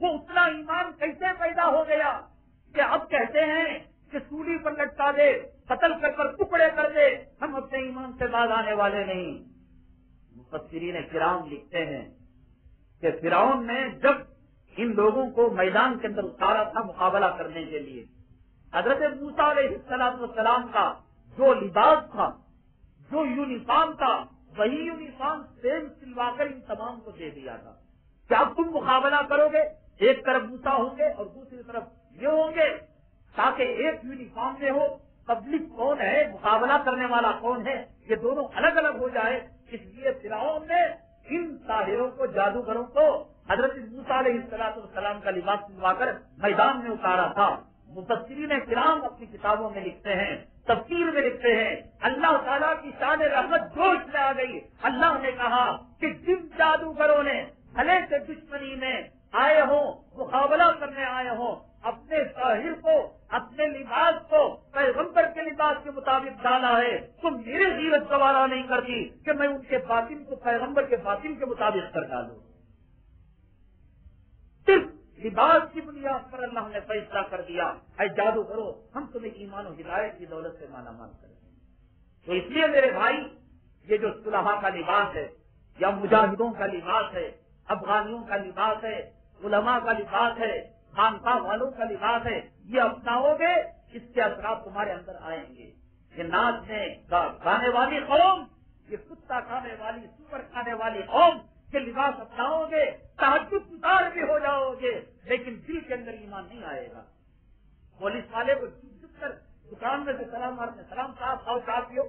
وہ اتنا ایمان کیسے پیدا ہو گیا کہ اب کہتے ہیں کہ سولی پر لٹکا دے، قتل کر ٹکڑے کر دے، ہم اپنے ایمان سے باز آنے والے نہیں۔ مفسرین کرام لکھتے ہیں کہ فرعون نے جب ان لوگوں کو میدان کے اندر اتارا تھا مقابلہ کرنے کے لیے، حضرت موسیٰ علیہ السلام کا جو لباس تھا، جو یونیفارم تھا، وہی یونیفارم سیم سلوا کر ان تمام کو دے دیا تھا۔ کیا تم مقابلہ کرو گے؟ ایک طرف موسیٰ ہوں گے اور دوسری طرف یہ ہوں گے، تاکہ ایک یونیفارم میں ہو۔ پبلک کون ہے، مقابلہ کرنے والا کون ہے، یہ دونوں الگ الگ ہو جائے۔ اس لیے فرعون نے ان ساحروں کو، جادوگروں کو حضرت موسیٰ علیہ السلام کا لباس سلوا کر میدان میں اتارا تھا۔ مفسرین کرام اپنی کتابوں میں لکھتے ہیں، تفسیر میں لکھتے ہیں، اللہ تعالیٰ کی شان رحمت جوش میں آ گئی۔ اللہ نے کہا کہ جن جادوگروں نے بھلے سے دشمنی میں آئے ہوں، مقابلہ کرنے آئے ہوں، اپنے ظاہر کو، اپنے لباس کو پیغمبر کے لباس کے مطابق ڈالا ہے، تو میری غیرت گوارا نہیں کرتی کہ میں ان کے باطن کو پیغمبر کے باطن کے مطابق کر ڈالوں۔ صرف لباس کی بنیاد پر اللہ نے فیصلہ کر دیا، اے جادو کرو، ہم تمہیں ایمان و ہدایت کی دولت سے مالا مال کریں۔ تو اس لیے میرے بھائی، یہ جو صلحاء کا لباس ہے، یا مجاہدوں کا لباس ہے، افغانیوں کا لباس ہے، علماء کا لباس ہے، خانقاہ والوں کا لباس ہے، یہ اپناؤ گے، اس کے اثرات تمہارے اندر آئیں گے۔ یہ ناچنے گانے والی قوم، یہ کتا کھانے والی، سور کھانے والی قوم کے لباس اپناؤ گے، تہجد گزار بھی ہو جاؤ گے، لیکن دل کے اندر ایمان نہیں آئے گا۔ پولیس والے کو چھپ کر دکان میں سے سلام مارتے، سلام صاحب آؤ چاہ پیو،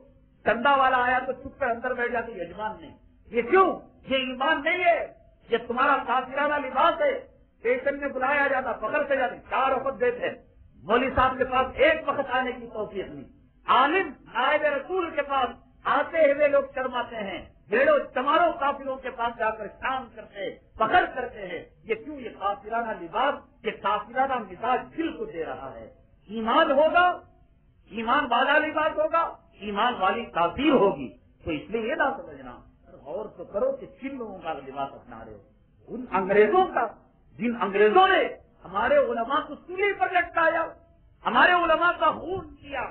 چندہ والا آیا تو چھپ کر اندر بیٹھ جاتے، یجمان نے۔ یہ کیوں؟ یہ ایمان نہیں ہے، یہ تمہارا کافرانہ لباس ہے۔ اسٹیشن میں بلایا جاتا، پکڑ سے جاتے، 4 وقت دیتے، مولوی صاحب کے پاس ایک وقت آنے کی توفیق نہیں، عالم نائب رسول کے پاس آتے ہوئے لوگ شرماتے ہیں، بھیڑوں چماروں کافروں کے پاس جا کر شام کرتے، پکڑ کرتے ہیں۔ یہ کیوں؟ یہ کافرانہ لباس، یہ کافرانہ مزاج دل کو دے رہا ہے۔ ایمان ہوگا، ایمان والا لباس ہوگا، ایمان والی تاثیر ہوگی۔ تو اس لیے یہ نہ سمجھنا، غور تو کرو کہ کن لوگوں کا لباس اپنا رہے ہو، ان انگریزوں کا، جن انگریزوں نے ہمارے علماء کو سولی پر لٹکایا، ہمارے علماء کا خون کیا،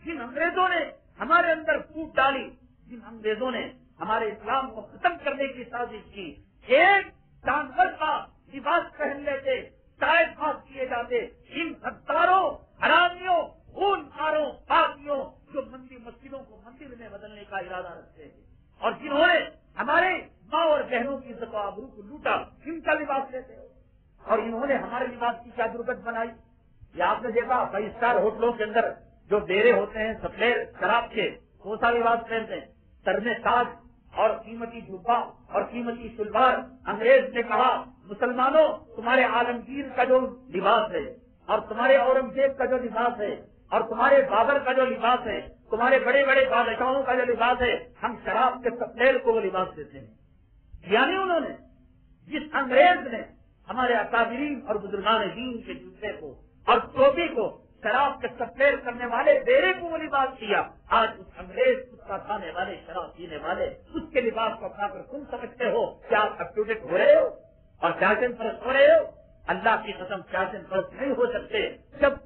جن انگریزوں نے ہمارے اندر پھوٹ ڈالی، جن انگریزوں نے ہمارے اسلام کو ختم کرنے کی سازش کی۔ ایک جانور کا لباس پہن لیتے، شاید خاص کیے جاتے، ان ستاروں، حرامیوں، خون خاروں، پاپیوں جو مسجدوں کو مندر میں بدلنے کا ارادہ رکھتے ہیں، اور جنہوں نے ہمارے ماں اور بہنوں کی عزت و آبرو کو لوٹا، ان کا لباس لیتے ہو، اور انہوں نے ہمارے لباس کی کیا درگت بنائی۔ یہ آپ نے دیکھا 5 اسٹار ہوٹلوں کے اندر جو ڈیرے ہوتے ہیں سفید شراب کے، وہ سا لباس پہنتے ہیں، سر میں تاج اور قیمتی جبہ اور قیمتی شلوار۔ انگریز نے کہا، مسلمانوں تمہارے عالمگیر کا جو لباس ہے، اور تمہارے اورنگزیب کا جو لباس ہے، اور تمہارے بابر کا جو لباس ہے، تمہارے بڑے بڑے بادشاہوں کا جو لباس ہے، ہم شراب کے سپلیل کو وہ لباس دیتے ہیں۔ یعنی انہوں نے، جس انگریز نے ہمارے اکابرین اور بزرگان دین کے جوتے کو اور ٹوپی کو شراب کے سپلیل کرنے والے ڈیرے کو وہ لباس دیا، آج اس انگریز کتا کھانے والے، شراب پینے والے، اس کے لباس کو اپنا کر تم سمجھتے ہو کہ آپ اپ ٹو ڈیٹ ہو رہے ہو اور فیشن پرست ہو رہے ہو۔ اللہ کی قسم فیشن پرست نہیں ہو سکتے جب